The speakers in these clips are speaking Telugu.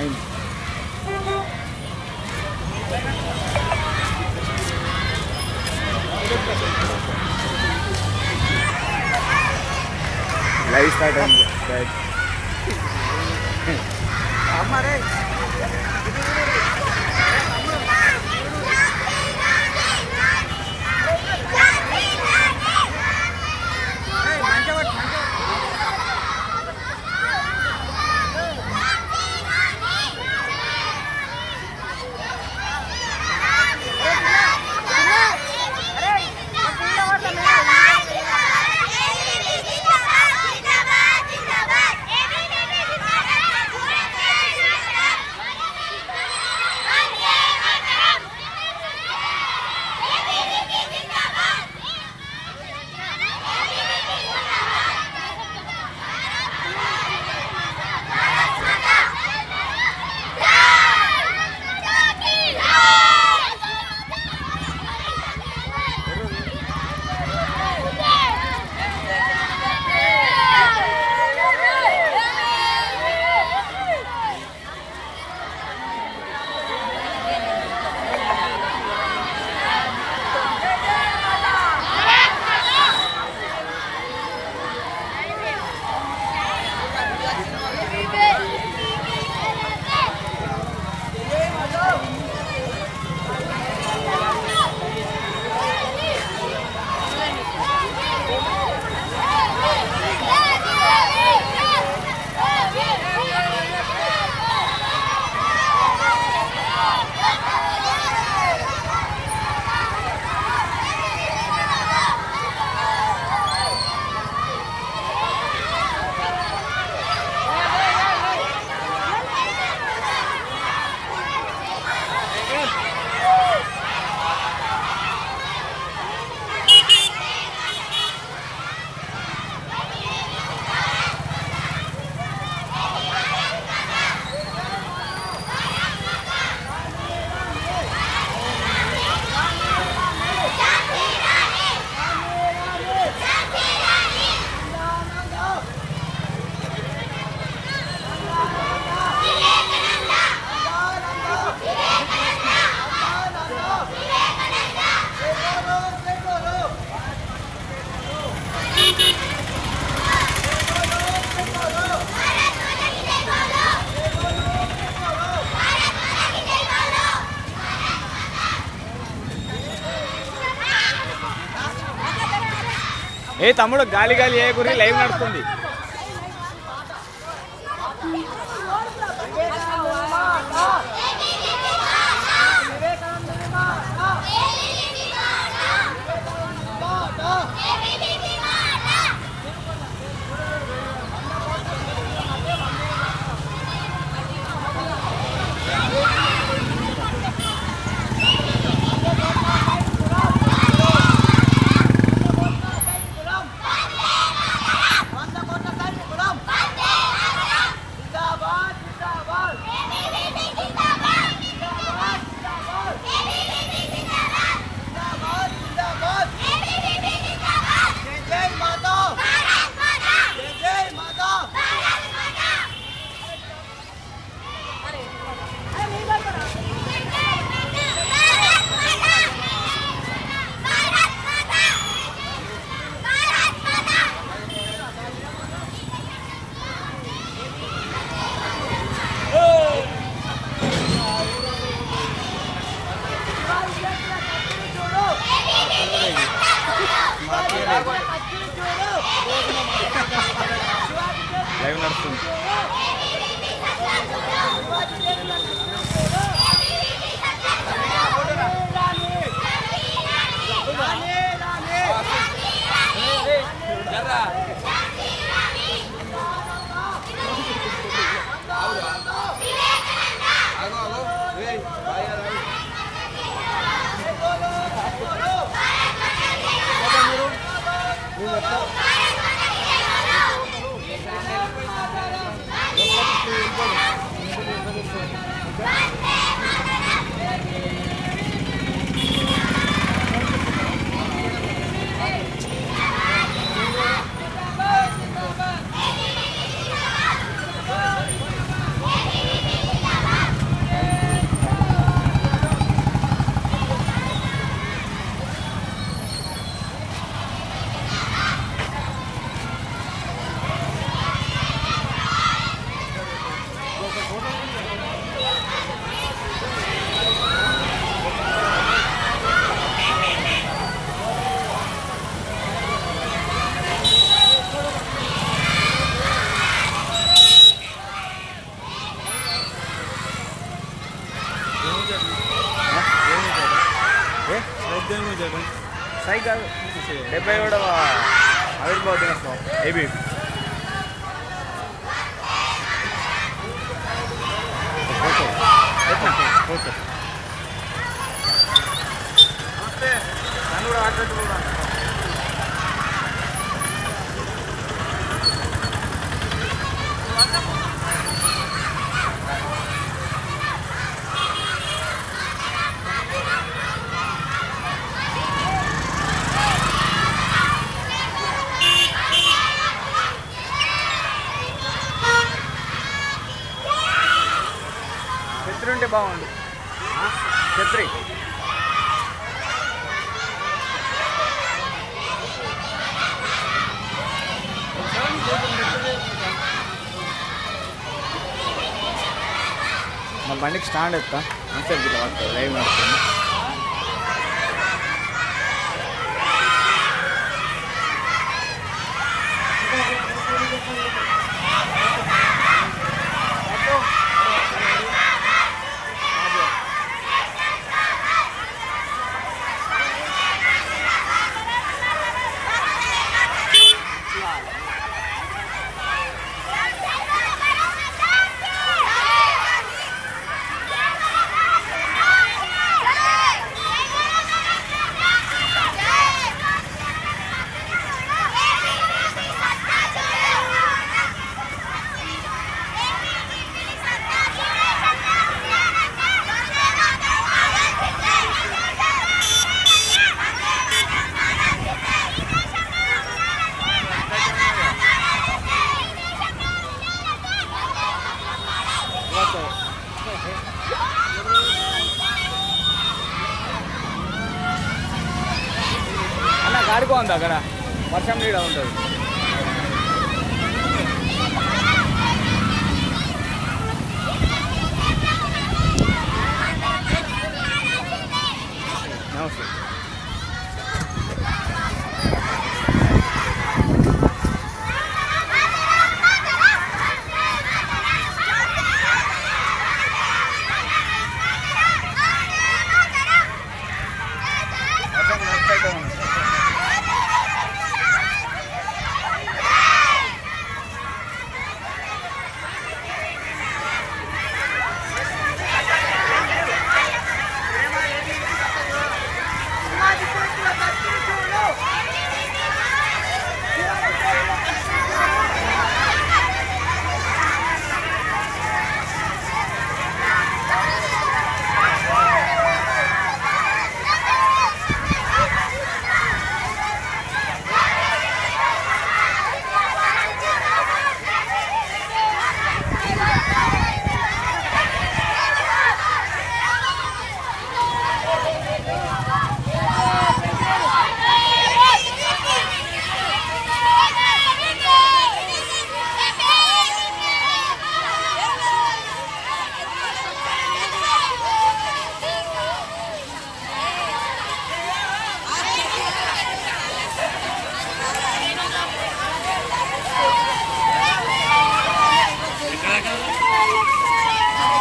అయింది. లైవ్ స్టార్ట్ అయింది. అమ్మారే ఏ తమ్ముడు గాలి గాలి ఏ గురి లైవ్ నడుస్తుంది. లైవ్ నడుస్తుంది. సై కాదు 77వ ఆవిర్భావ దినోత్సవం ఏబీ ఓకే నమస్తే నన్ను కూడా ఆటపెట్టుకున్నాను ఛత్రి ఉంటే బాగుండు ఛత్రి మా బండికి స్టాండ్ ఎత్తా అంతే ఇట్లా పడుతుంది లైవ్ నడుస్తుంది అన్న గాడికో ఉంది అక్కడ వర్షం నీడ ఉంటుంది నమస్తే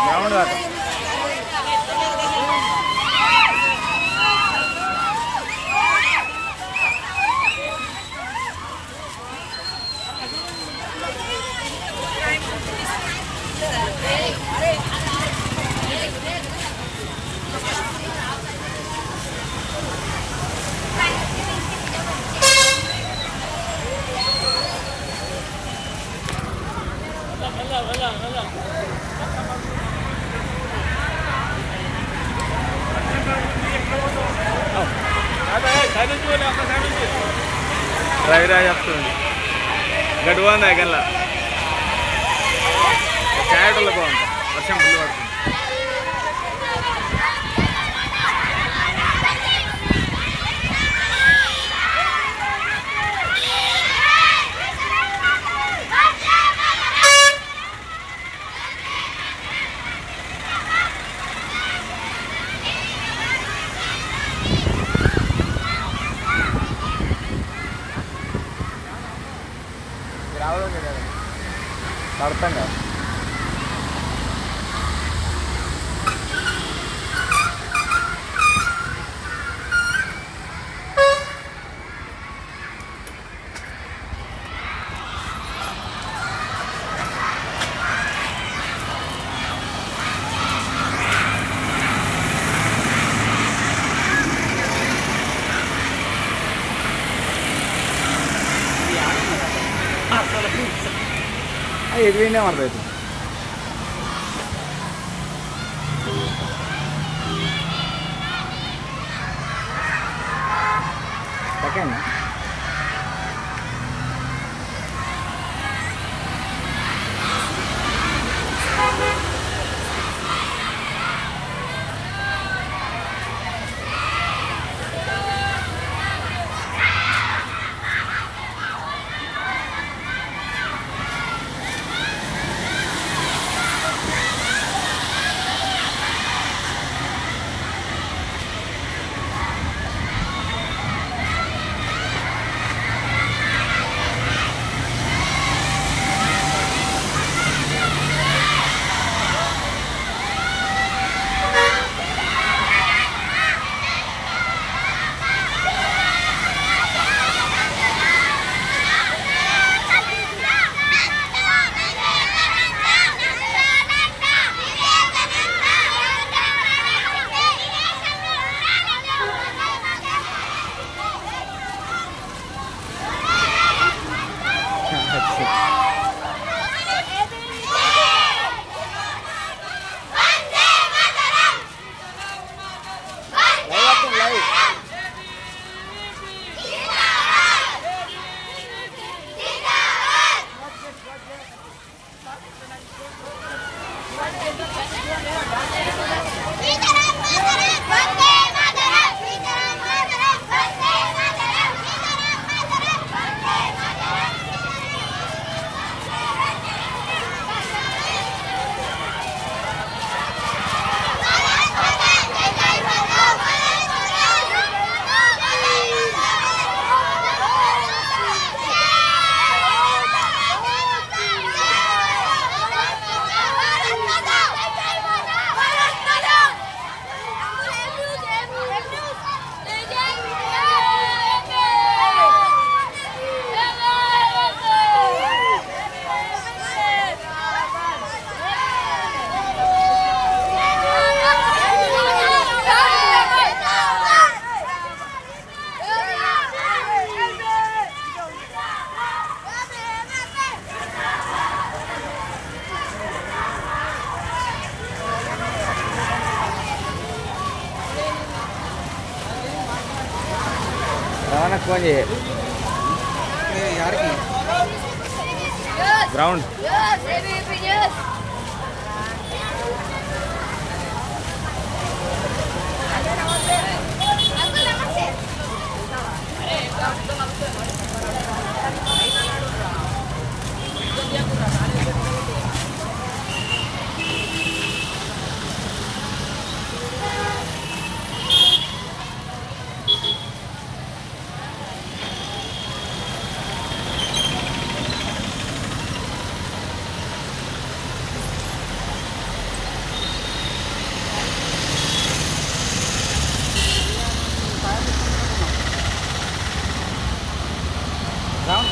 గ్రౌండ్ దాకా డ్రైవర్ చెప్తుంది గడువు ఉంది అగల్లా క్యారెట్లో బాగుంది వర్షం ఫుల్ పడుతుంది రావడం కదా పడతాం కదా ఎదురైనా ಮಾಡ್ತಾಯಿತ್ತು సెకండ్ రవాణాకు ఫోన్ చేయ యారికి గ్రౌండ్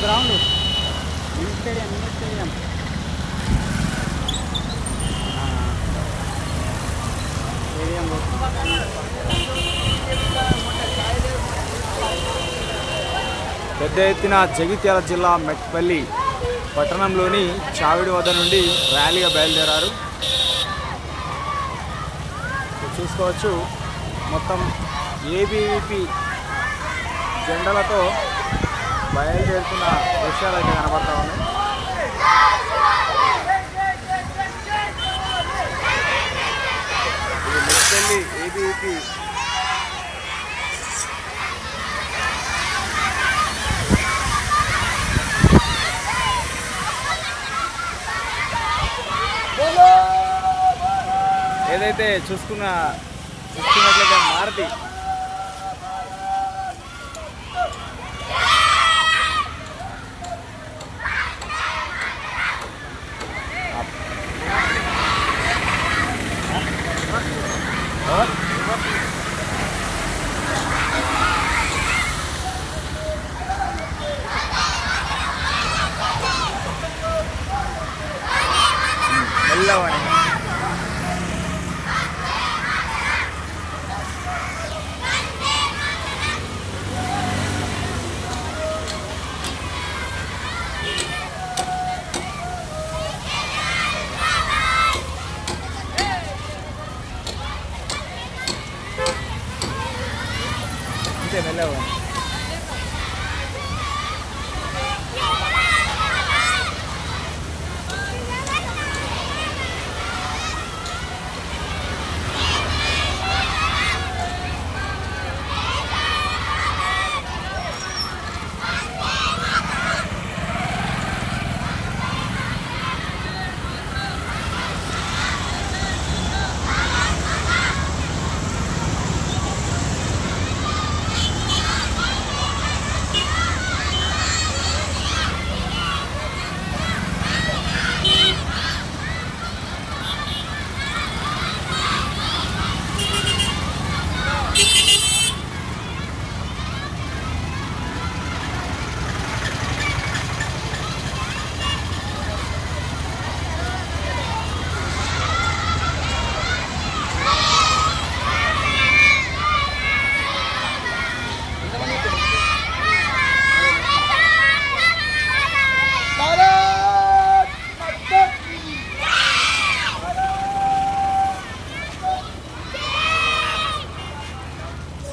గ్రౌండ్ స్టేడియం స్టేడియం పెద్ద ఎత్తున జగిత్యాల జిల్లా మెట్పల్లి పట్టణంలోని చావిడి వద్ద నుండి ర్యాలీగా బయలుదేరారు. చూసుకోవచ్చు మొత్తం ఏబీవీపీ జెండాలతో బయలుదేరుతున్న దృశ్యాలు అయితే కనబడతా ఉన్నాయి. ఇది మెట్పల్లి ఏబీవీపీ ఏదైతే చూసుకున్నట్లయితే మారుతి మెల్లవాణి మెల్లగా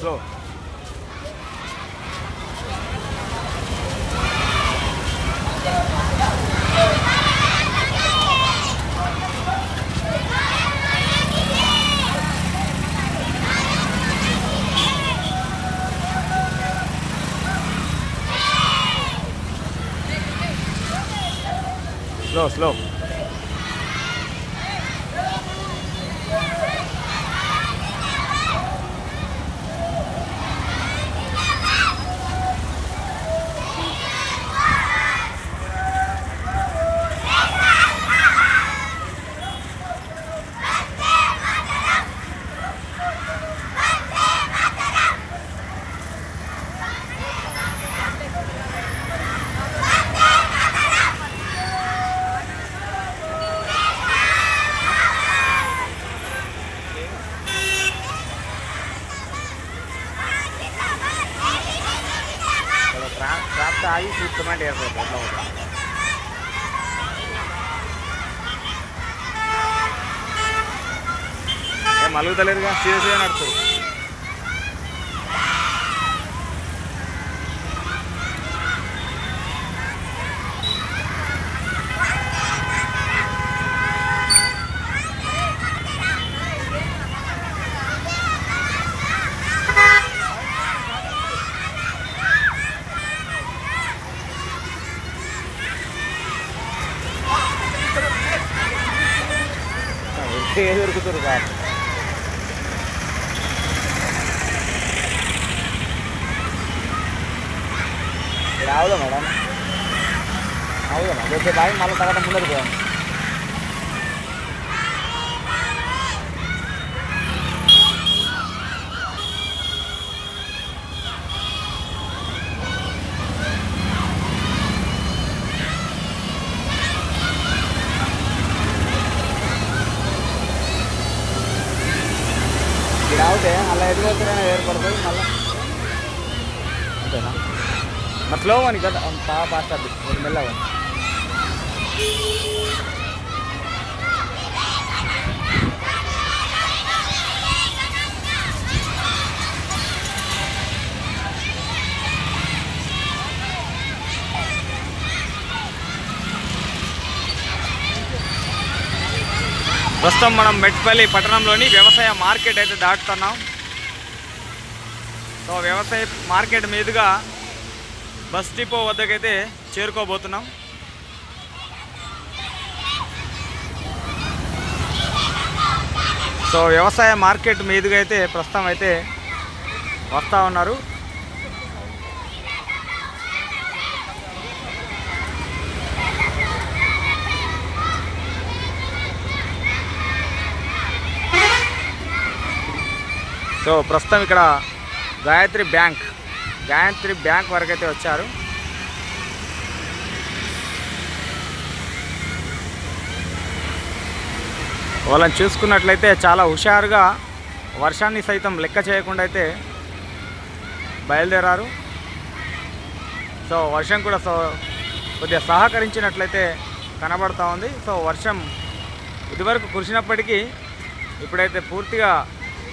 స్లో. Slow slow. ట్రాప్ ఆగి చూస్తామంటే ఏర్పడుతుంది అట్లా ఉంటుంది. ఏం మలుగుతలేదుగా, సీరియస్గా నడుతుంది. దొరుకుతారు కాదు. అవుదా మేడం, అవుదా వచ్చే బాగా మళ్ళీ తర్వాత ముందరికి పోయాను. రావుతే అలా ఎదుగుతారైనా ఏర్పడుతుంది మళ్ళీ, అంతేనా? మరి స్లో అని కదా ఫాస్ట్ అది మెల్లగా. ప్రస్తుతం మనం మెట్పల్లి పట్టణంలోని వ్యవసాయ మార్కెట్ అయితే దాటుతున్నాం. సో వ్యవసాయ మార్కెట్ మీదుగా బస్ డిపో వద్దకైతే చేరుకోబోతున్నాం. సో వ్యవసాయ మార్కెట్ మీదుగా అయితే ప్రస్తుతం అయితే వస్తూ ఉన్నారు. సో ప్రస్తుతం ఇక్కడ గాయత్రి బ్యాంక్ వరకు అయితే వచ్చారు. వాళ్ళని చూసుకున్నట్లయితే చాలా హుషారుగా వర్షాన్ని సైతం లెక్క చేయకుండా అయితే బయలుదేరారు. సో వర్షం కూడా కొద్దిగా సహకరించినట్లయితే కనబడుతూ ఉంది. సో వర్షం ఇదివరకు కురిసినప్పటికీ ఇప్పుడైతే పూర్తిగా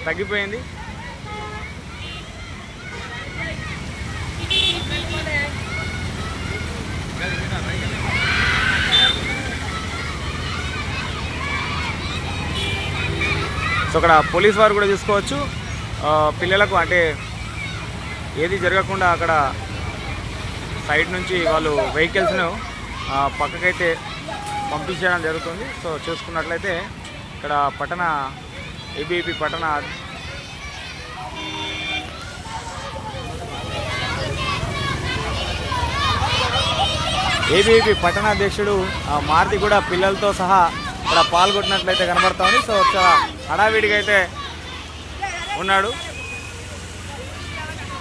తగ్గిపోయింది. సో అక్కడ పోలీస్ వారు కూడా చూసుకోవచ్చు, పిల్లలకు అంటే ఏది జరగకుండా అక్కడ సైడ్ నుంచి వాళ్ళు వెహికల్స్ను పక్కకైతే పంపించడం జరుగుతుంది. సో చూసుకున్నట్లయితే ఇక్కడ పట్టణ ఏబీవీపీ పట్టణ పట్టణాధ్యక్షుడు మారుతి కూడా పిల్లలతో సహా ఇక్కడ పాల్గొంటున్నట్లయితే కనబడతా ఉంది. సో చాలా హడావిడిగా అయితే ఉన్నాడు.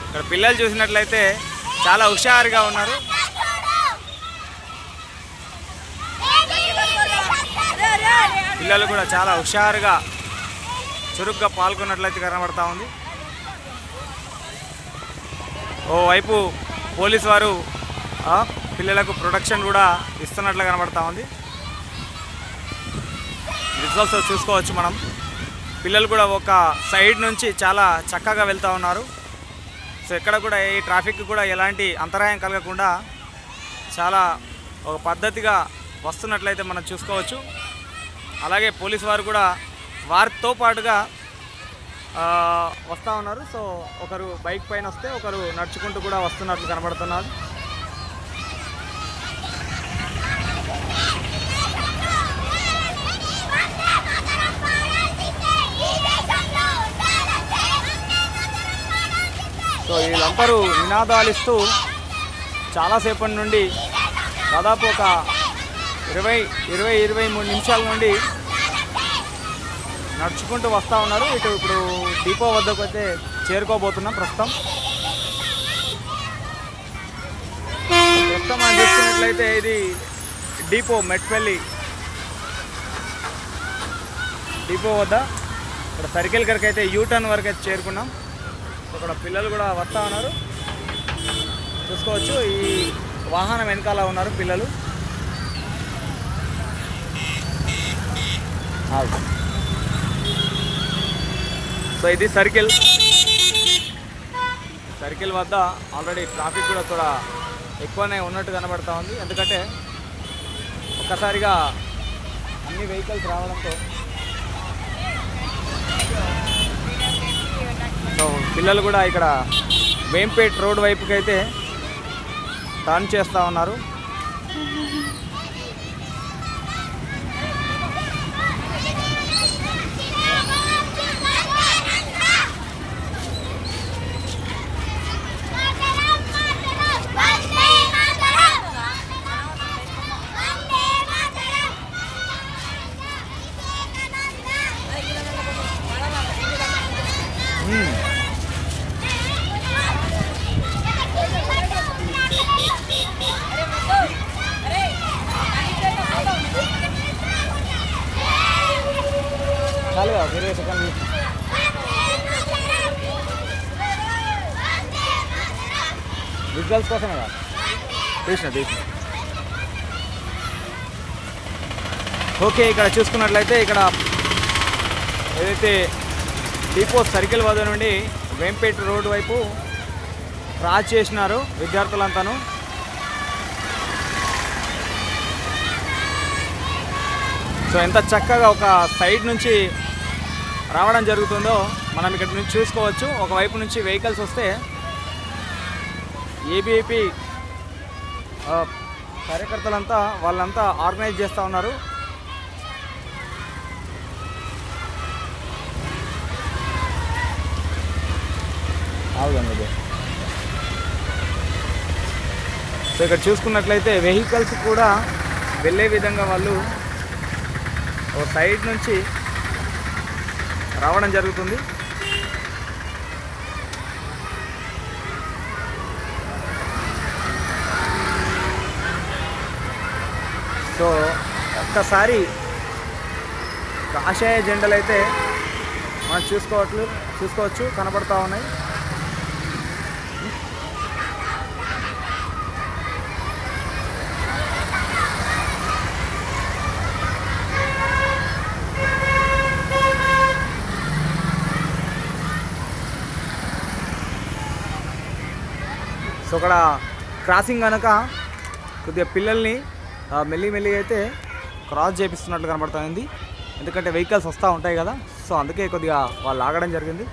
ఇక్కడ పిల్లలు చూసినట్లయితే చాలా హుషారుగా ఉన్నారు. పిల్లలు కూడా చాలా హుషారుగా చురుగ్గా పాల్గొన్నట్లయితే కనబడతా ఉంది. ఓవైపు పోలీసు వారు పిల్లలకు ప్రొటెక్షన్ కూడా ఇస్తున్నట్లు కనబడతా ఉంది. విజువల్స్ చూసుకోవచ్చు మనం. పిల్లలు కూడా ఒక సైడ్ నుంచి చాలా చక్కగా వెళ్తూ ఉన్నారు. సో ఎక్కడ కూడా ఈ ట్రాఫిక్ కూడా ఎలాంటి అంతరాయం కలగకుండా చాలా ఒక పద్ధతిగా వస్తున్నట్లయితే మనం చూసుకోవచ్చు. అలాగే పోలీసు వారు కూడా వారితో పాటుగా వస్తూ ఉన్నారు. సో ఒకరు బైక్ పైన వస్తే ఒకరు నడుచుకుంటూ కూడా వస్తున్నట్లు కనబడుతున్నారు. సో వీళ్ళందరూ నినాదాలు ఇస్తూ చాలాసేపటి నుండి దాదాపు ఒక 23 నిమిషాల నుండి నడుచుకుంటూ వస్తూ ఉన్నారు. ఇప్పుడు డిపో వద్దకు అయితే చేరుకోబోతున్నాం. ప్రస్తుతం మనం చూసుకున్నట్లయితే ఇది డిపో మెట్పల్లి డిపో వద్ద ఇక్కడ సర్కిల్ కరకు అయితే యూటర్న్ వరకు అయితే చేరుకున్నాం. ఇక్కడ పిల్లలు కూడా వస్తూ ఉన్నారు, చూసుకోవచ్చు. ఈ వాహనం వెనకాల ఉన్నారు పిల్లలు. సో ఇది సర్కిల్ వద్ద ఆల్రెడీ ట్రాఫిక్ కూడా కూడా ఎక్కువనే ఉన్నట్టు కనబడతా ఉంది. ఎందుకంటే ఒక్కసారిగా అన్ని వెహికల్స్ రావడంతో సో పిల్లలు కూడా ఇక్కడ వేంపేట్ రోడ్ వైపుకి అయితే టర్న్ చేస్తూ ఉన్నారు. చాలు 20 సెకండ్లు విజువల్స్ కోసమే కదా తీసిన. ఓకే, ఇక్కడ చూసుకున్నట్లయితే ఇక్కడ ఏదైతే డిపో సర్కిల్ వద్ద నుండి వేంపేట రోడ్డు వైపు క్రాస్ చేసినారు విద్యార్థులంతాను. సో ఎంత చక్కగా ఒక సైడ్ నుంచి రావడం జరుగుతుందో మనం ఇక్కడ నుంచి చూసుకోవచ్చు. ఒకవైపు నుంచి వెహికల్స్ వస్తే ఏబీవీపీ కార్యకర్తలంతా వాళ్ళంతా ఆర్గనైజ్ చేస్తూ ఉన్నారు. సో ఇక్కడ చూసుకున్నట్లయితే వెహికల్స్ కూడా వెళ్ళే విధంగా వాళ్ళు ఒక సైడ్ నుంచి రావడం జరుగుతుంది. సో ఒక్కసారి కాషాయ జెండలు అయితే మనం చూసుకోవచ్చు కనబడతా ఉన్నాయి. సో అక్కడ క్రాసింగ్ కనుక కొద్దిగా పిల్లల్ని మెల్లిగా అయితే క్రాస్ చేపిస్తున్నట్లు కనబడుతుంది. ఎందుకంటే వెహికల్స్ వస్తూ ఉంటాయి కదా. సో అందుకే కొద్దిగా వాళ్ళు ఆగడం జరిగింది.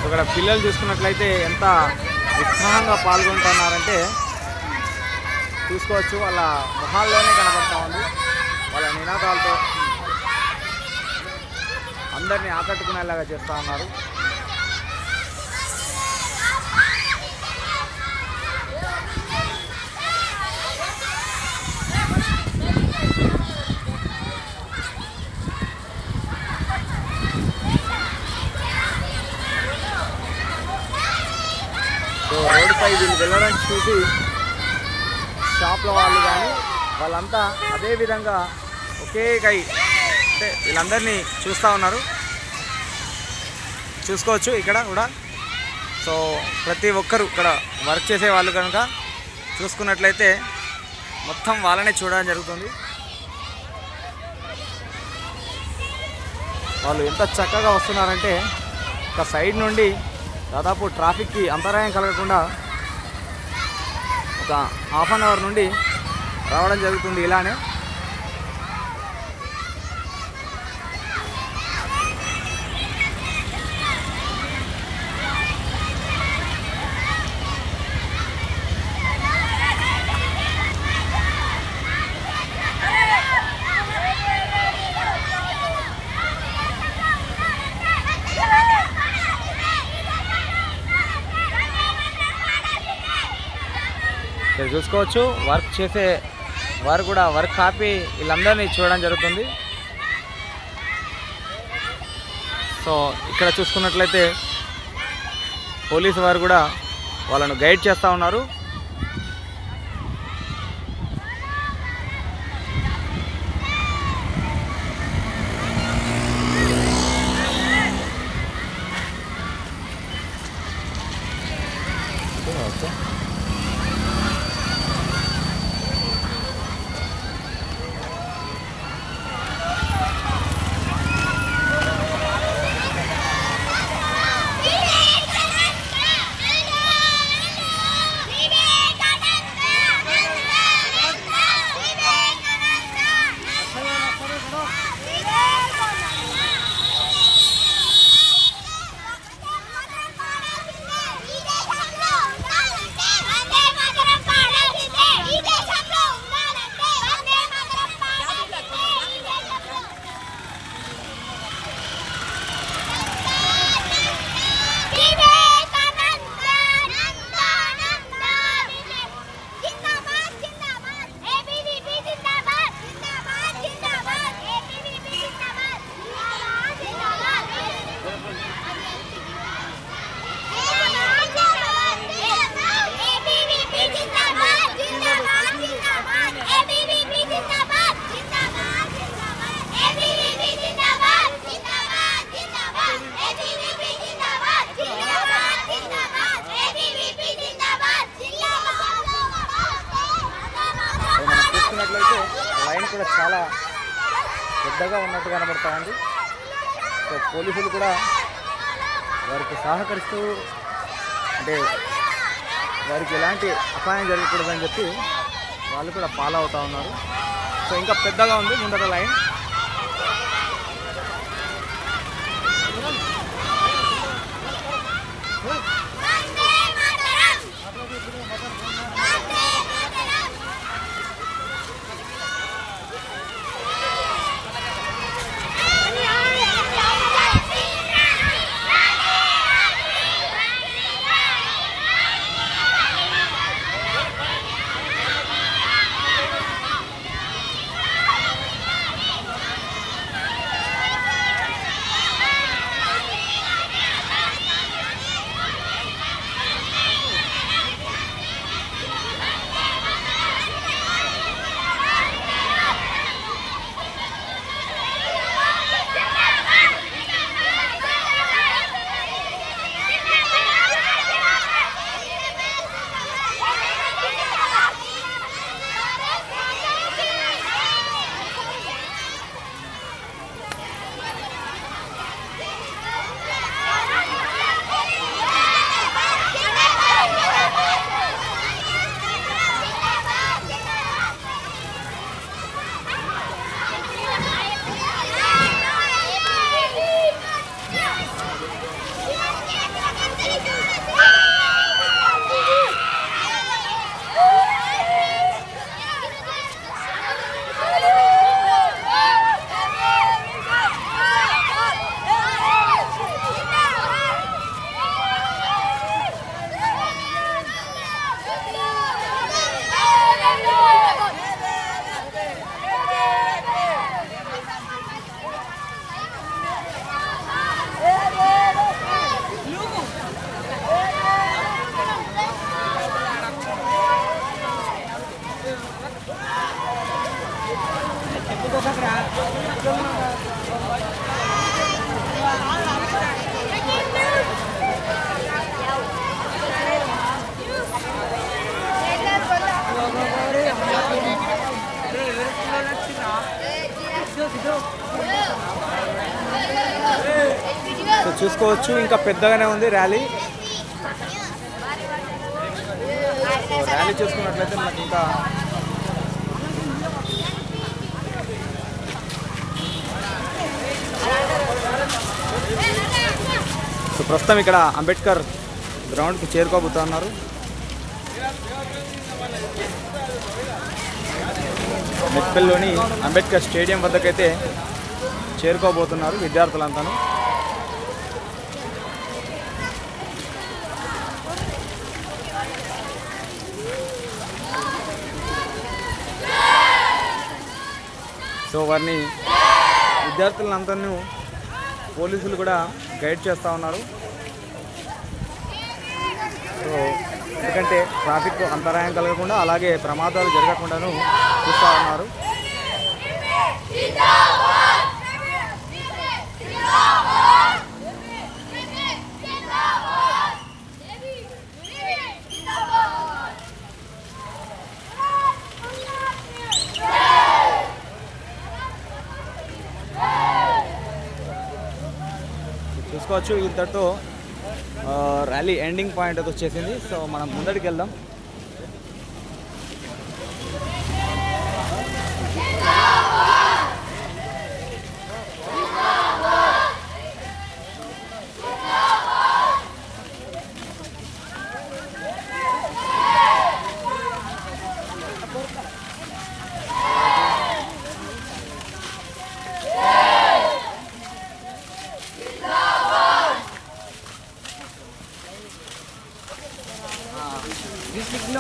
ఇక్కడ పిల్లలు చూసుకున్నట్లయితే ఎంత ఉత్సాహంగా పాల్గొంటున్నారంటే చూసుకోవచ్చు. వాళ్ళ మొహాల్లోనే కనబడతా ఉంది. వాళ్ళ నినాదాలతో అందరినీ ఆకట్టుకునేలాగా చేస్తూ ఉన్నారు. రోడ్డుపై వీళ్ళు వెళ్ళడానికి చూసి షాప్ల వాళ్ళు కానీ వాళ్ళంతా అదే విధంగా ఒకే కై అంటే వీళ్ళందరినీ చూస్తూ ఉన్నారు. చూసుకోవచ్చు ఇక్కడ కూడా. సో ప్రతి ఒక్కరు ఇక్కడ వర్క్ చేసే వాళ్ళు కనుక చూసుకున్నట్లయితే మొత్తం వాళ్ళనే చూడడం జరుగుతుంది. వాళ్ళు ఎంత చక్కగా వస్తున్నారంటే ఒక సైడ్ నుండి దాదాపు ట్రాఫిక్కి అంతరాయం కలగకుండా ఒక హాఫ్ అన్ అవర్ నుండి రావడం జరుగుతుంది ఇలానే. ఇక్కడ చూసుకోవచ్చు వర్క్ చేసే వారు కూడా వర్క్ ఆపి వీళ్ళందరినీ చూడడం జరుగుతుంది. సో ఇక్కడ చూసుకున్నట్లయితే పోలీసు వారు కూడా వాళ్ళను గైడ్ చేస్తూ ఉన్నారు. లైన్ కూడా చాలా పెద్దగా ఉన్నట్టు కనబడతా ఉంది. సో పోలీసులు కూడా వారికి సహకరిస్తూ అంటే వారికి ఎలాంటి అపాయం జరగకూడదని చెప్పి వాళ్ళు కూడా ఫాలో అవుతూ ఉన్నారు. సో ఇంకా పెద్దగా ఉంది ముందర లైన్. చూసుకోవచ్చు ఇంకా పెద్దగానే ఉంది ర్యాలీ. ర్యాలీ చూసుకున్నట్లయితే మనకి ఇంకా సో ప్రస్తుతం ఇక్కడ అంబేద్కర్ గ్రౌండ్కి చేరుకోబోతున్నారు. మెట్పల్లిలోని అంబేద్కర్ స్టేడియం వద్దకైతే చేరుకోబోతున్నారు విద్యార్థులంతాను. సో వారిని విద్యార్థులందరినీ పోలీసులు కూడా గైడ్ చేస్తూ ఉన్నారు. సో ఎందుకంటే ట్రాఫిక్ అంతరాయం కలగకుండా అలాగే ప్రమాదాలు జరగకుండాను చూస్తూ ఉన్నారు. చూసుకోవచ్చు ఇంతటితో ర్యాలీ ఎండింగ్ పాయింట్ అయితే వచ్చేసింది. సో మనం ముందడికి వెళ్దాం.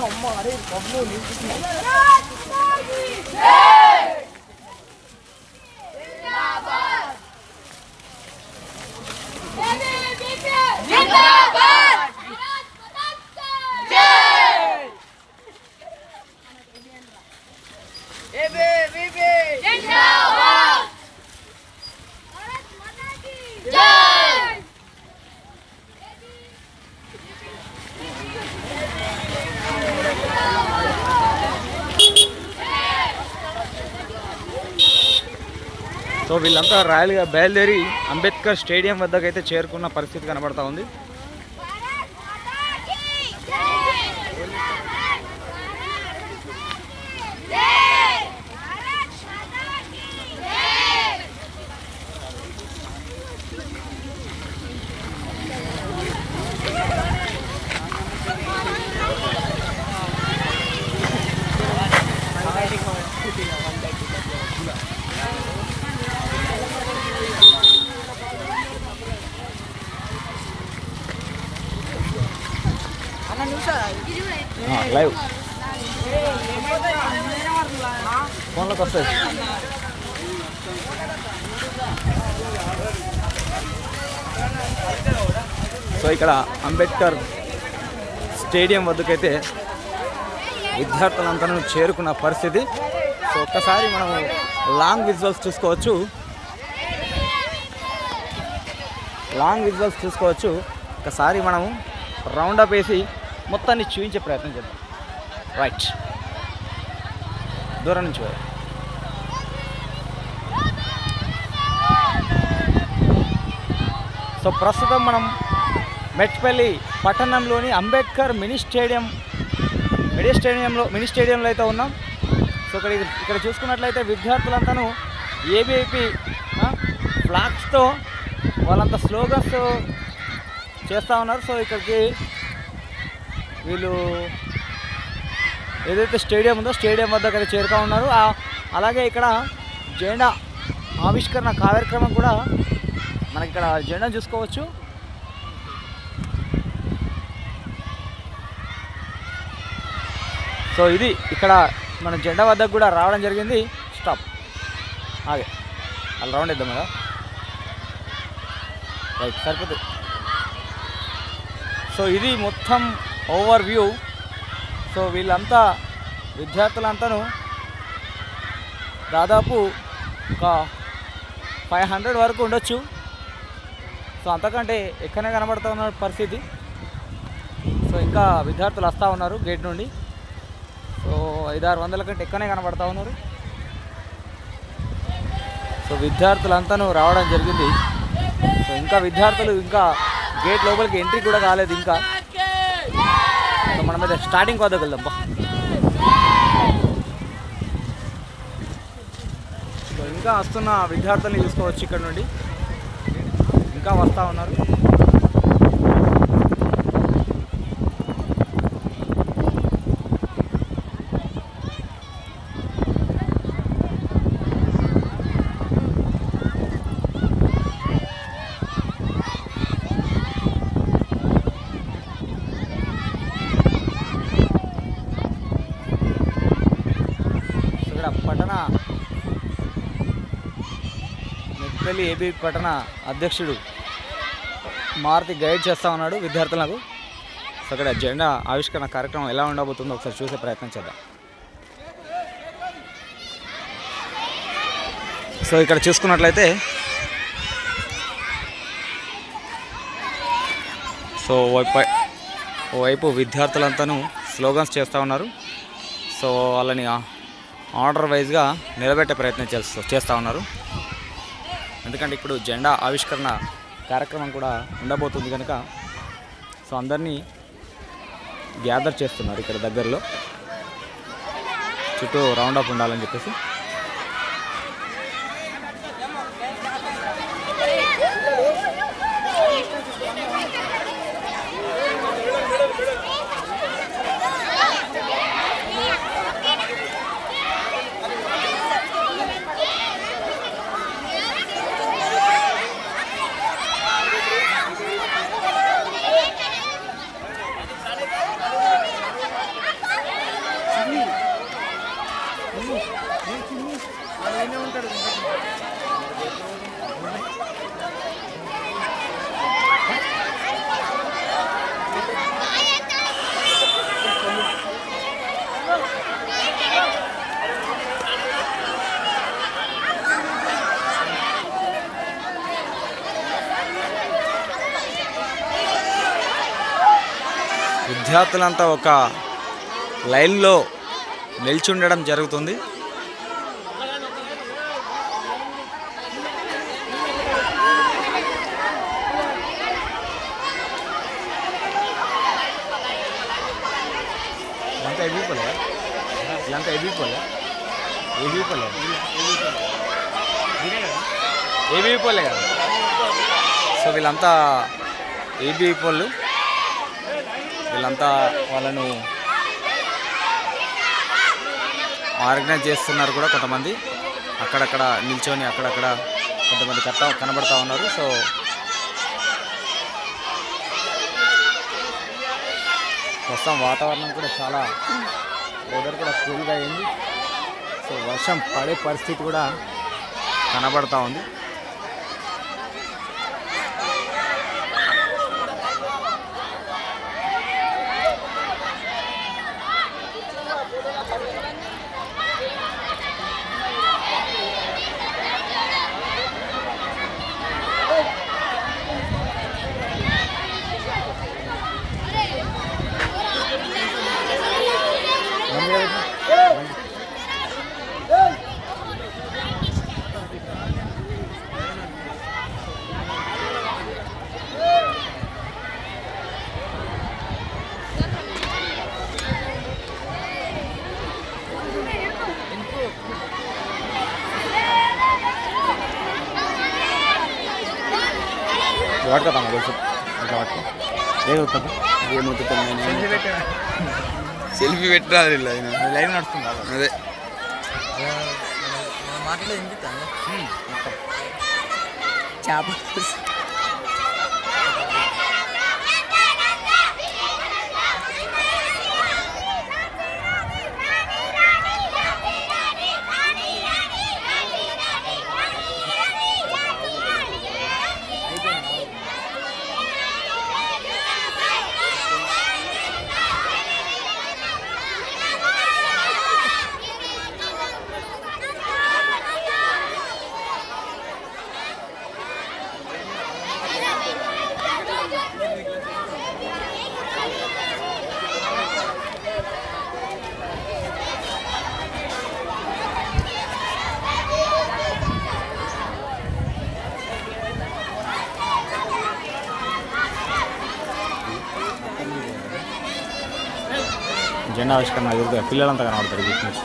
అమ్మ అరే పబ్లో సో వీళ్ళంతా ర్యాలీగా బయలుదేరి అంబేద్కర్ స్టేడియం వద్దకైతే చేరుకున్న పరిస్థితి కనబడతా ఉంది. లైవ్ ఫోన్లోకి వస్తుంది. సో ఇక్కడ అంబేద్కర్ స్టేడియం వద్దకైతే విద్యార్థులంతా చేరుకున్న పరిస్థితి. సో ఒక్కసారి మనము లాంగ్ విజువల్స్ చూసుకోవచ్చు. ఒకసారి మనము రౌండప్ వేసి మొత్తాన్ని చూపించే ప్రయత్నం చేద్దాం. రైట్, దూరం నుంచి సో ప్రస్తుతం మనం మెట్పల్లి పట్టణంలోని అంబేద్కర్ మినీ స్టేడియంలో అయితే ఉన్నాం. సో ఇక్కడ చూసుకున్నట్లయితే విద్యార్థులంతాను ఏబీఐపీ ఫ్లాగ్స్తో వాళ్ళంతా స్లోగన్స్ చేస్తూ ఉన్నారు. సో ఇక్కడికి వీళ్ళు ఏదైతే స్టేడియం ఉందో స్టేడియం వద్దకు చేరుతూ ఉన్నారు. అలాగే ఇక్కడ జెండా ఆవిష్కరణ కార్యక్రమం కూడా మనకి ఇక్కడ జెండా చూసుకోవచ్చు. సో ఇది ఇక్కడ మన జెండా వద్దకు కూడా రావడం జరిగింది. స్టాప్ అదే అలా రౌండ్ ఇద్దాం కదా. రైట్, సరిపోతుంది. సో ఇది మొత్తం ఓవర్ వ్యూ. సో వీళ్ళంతా విద్యార్థులంతాను దాదాపు ఒక 500 వరకు ఉండొచ్చు. సో అంతకంటే ఎక్కడనే కనబడుతూ ఉన్న పరిస్థితి. సో ఇంకా విద్యార్థులు వస్తూ ఉన్నారు గేట్ నుండి. సో 500-600 కంటే ఎక్కువనే కనబడుతూ ఉన్నారు. సో విద్యార్థులంతాను రావడం జరిగింది. సో ఇంకా విద్యార్థులు ఇంకా గేట్ లోపలికి ఎంట్రీ కూడా కాలేదు ఇంకా. సో మనమైతే స్టార్టింగ్ వద్దకు వెళ్దాం. సో ఇంకా వస్తున్న విద్యార్థుల్ని చూసుకోవచ్చు. ఇక్కడ నుండి ఇంకా వస్తూ ఉన్నారు. మెట్పల్లి ఏబీ పట్టణ అధ్యక్షుడు మారుతి గైడ్ చేస్తూ ఉన్నాడు విద్యార్థులకు. సో అక్కడ జెండా ఆవిష్కరణ కార్యక్రమం ఎలా ఉండబోతుందో ఒకసారి చూసే ప్రయత్నం చేద్దాం. సో ఇక్కడ చూసుకున్నట్లయితే సో ఓవైపు విద్యార్థులంతాను స్లోగన్స్ చేస్తూ ఉన్నారు. సో వాళ్ళని ఆర్డర్ వైజ్గా నిలబెట్టే ప్రయత్నం చేస్తూ ఉన్నారు. ఎందుకంటే ఇప్పుడు జెండా ఆవిష్కరణ కార్యక్రమం కూడా ఉండబోతుంది కనుక సో అందరినీ గ్యాదర్ చేస్తున్నారు ఇక్కడ దగ్గరలో, చుట్టూ రౌండ్ అప్ ఉండాలని చెప్పేసి. విద్యార్థులంతా ఒక లైన్లో నిలిచి ఉండడం జరుగుతుంది. ఏబీపీలే కదా. సో వీళ్ళంతా ఏబీపీలు, వీళ్ళంతా వాళ్ళను ఆర్గనైజ్ చేస్తున్నారు కూడా. కొంతమంది అక్కడక్కడ నిల్చొని అక్కడక్కడ కొంతమంది కనబడతా ఉన్నారు. సో ప్రస్తుతం వాతావరణం కూడా చాలా వెదర్ కూడా కూల్గా అయింది. సో వర్షం పడే పరిస్థితి కూడా కనబడతా ఉంది. వాడుకోతాను తెలుసు అట్లా వాడుకో ఏమవుతుంది ఏమవుతుంది సెల్ఫీ పెట్టరా లైవ్ నడుస్తుంది అదే మాట్లాడే చేప జెండా ఆవిష్కరణ ఎదురుగా పిల్లలంతా కనబడతారు వీటి నుంచి.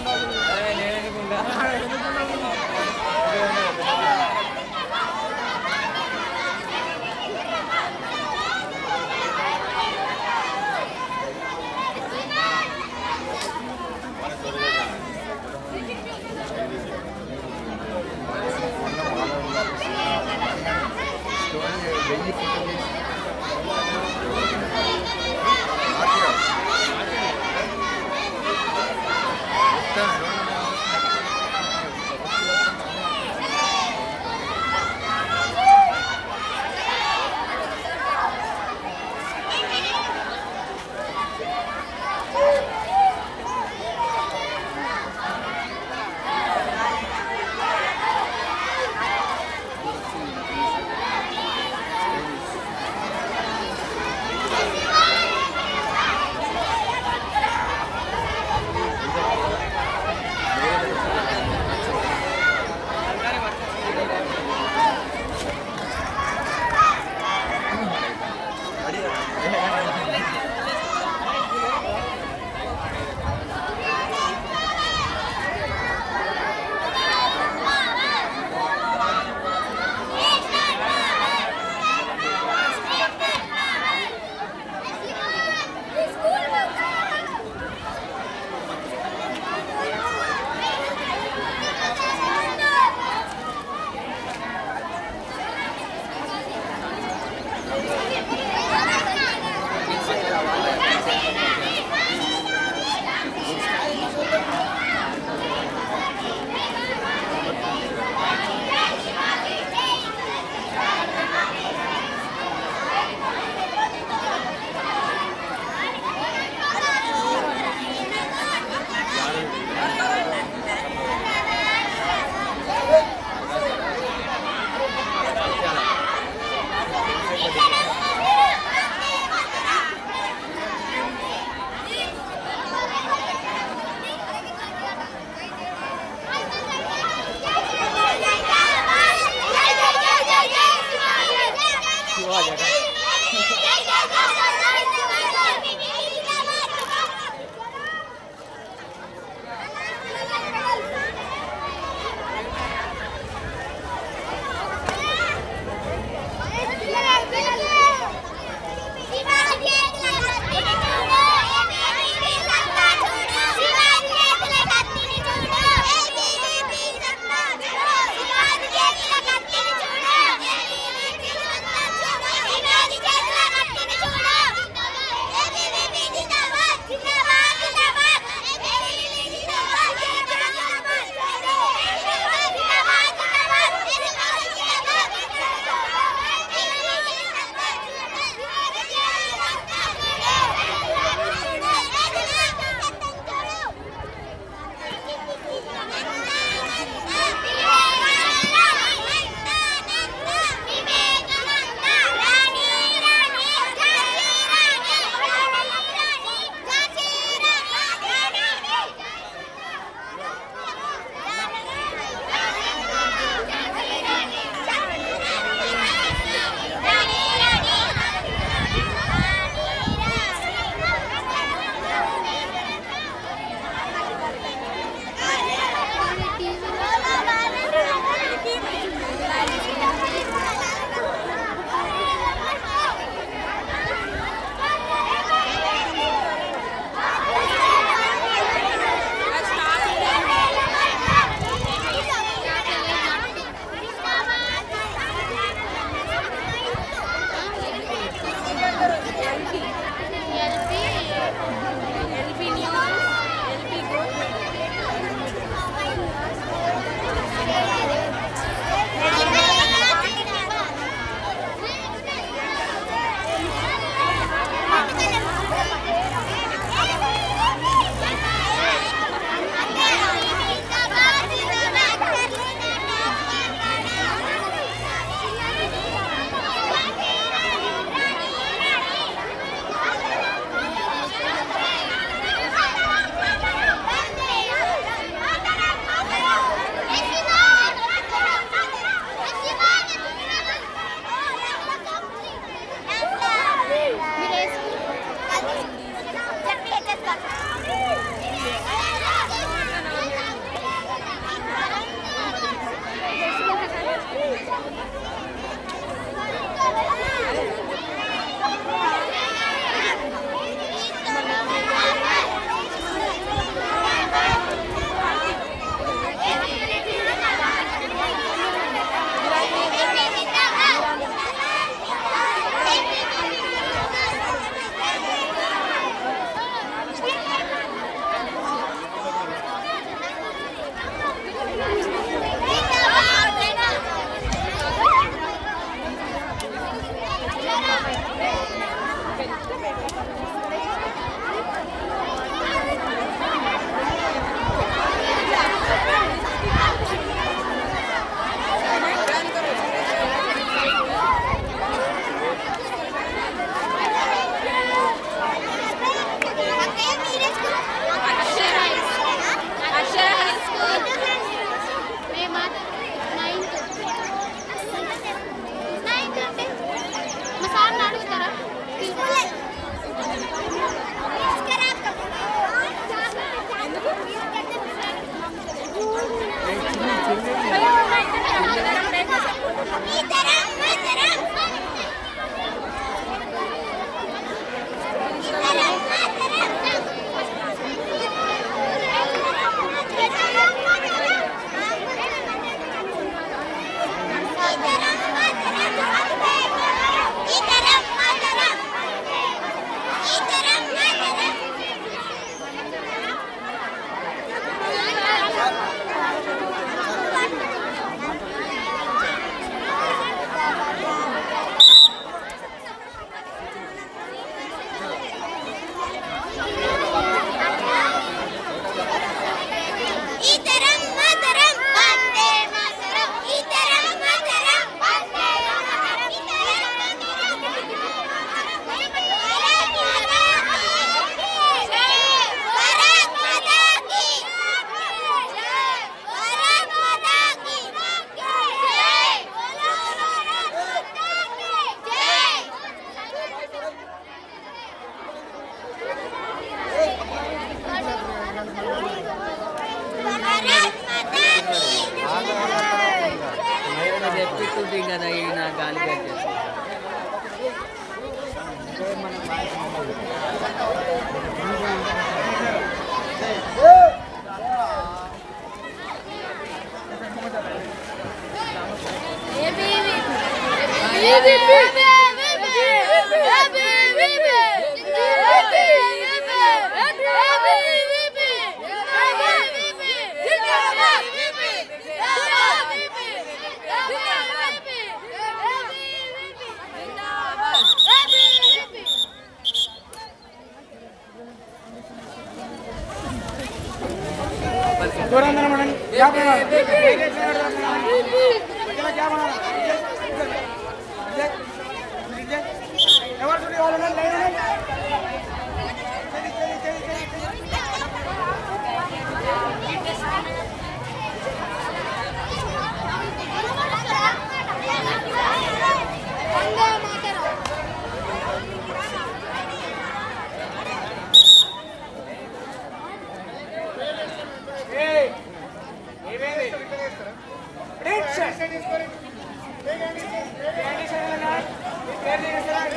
విద్యార్థి చేస్తారు.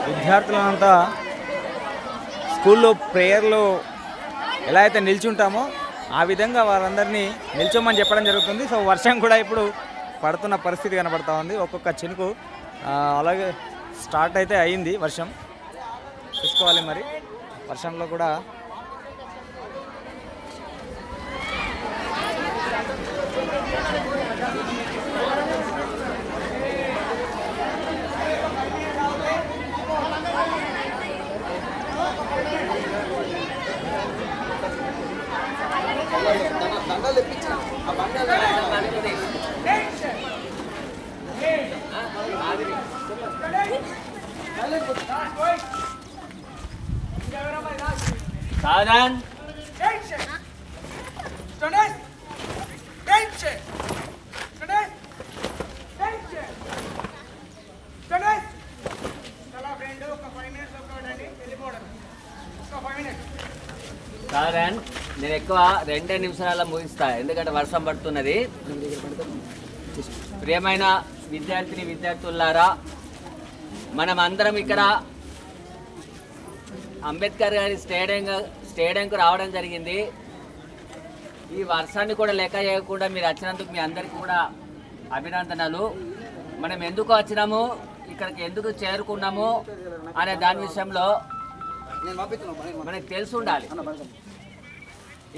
విద్యార్థులంతా స్కూల్లో ప్రేయర్లో ఎలా అయితే నిల్చుంటామో ఆ విధంగా వారందరినీ నిల్చోమని చెప్పడం జరుగుతుంది. సో వర్షం కూడా ఇప్పుడు పడుతున్న పరిస్థితి కనబడతా ఉంది. ఒక్కొక్క చినుకు అలాగే స్టార్ట్ అయితే అయింది వర్షం. చూసుకోవాలి మరి వర్షంలో కూడా సాధన్ సాధన్ నేను ఎక్కువ 2 నిమిషాల ముగిస్తా, ఎందుకంటే వర్షం పడుతున్నది. ప్రియమైన విద్యార్థులారా, మనం అందరం ఇక్కడ అంబేద్కర్ గారి స్టేడియంకు రావడం జరిగింది. ఈ వర్షాన్ని కూడా లెక్క చేయకుండా మీరు వచ్చినందుకు మీ అందరికీ కూడా అభినందనలు. మనం ఎందుకు వచ్చినాము, ఇక్కడికి ఎందుకు చేరుకున్నాము అనే దాని విషయంలో మనకు తెలిసి ఉండాలి.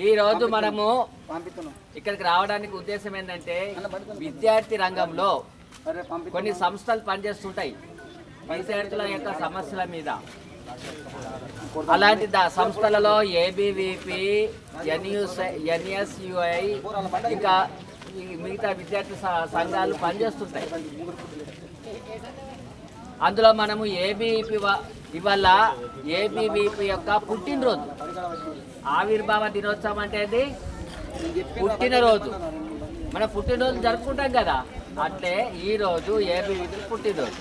ఈరోజు మనము ఇక్కడికి రావడానికి ఉద్దేశం ఏంటంటే, విద్యార్థి రంగంలో కొన్ని సంస్థలు పనిచేస్తుంటాయి విద్యార్థుల యొక్క సమస్యల మీద. అలాంటి సంస్థలలో ఏబీవీపీ, ఎన్ఎస్యుఐ ఇంకా మిగతా విద్యార్థి సంఘాలు పనిచేస్తుంటాయి. అందులో మనము ఏబీవీపీ ఇవాళ ఏబీవీపీ యొక్క పుట్టినరోజు, ఆవిర్భావ దినోత్సవం అంటే పుట్టినరోజు. మన పుట్టినరోజు జరుపుకుంటాం కదా, అట్లే ఈరోజు ఏబీవీపీ పుట్టినరోజు.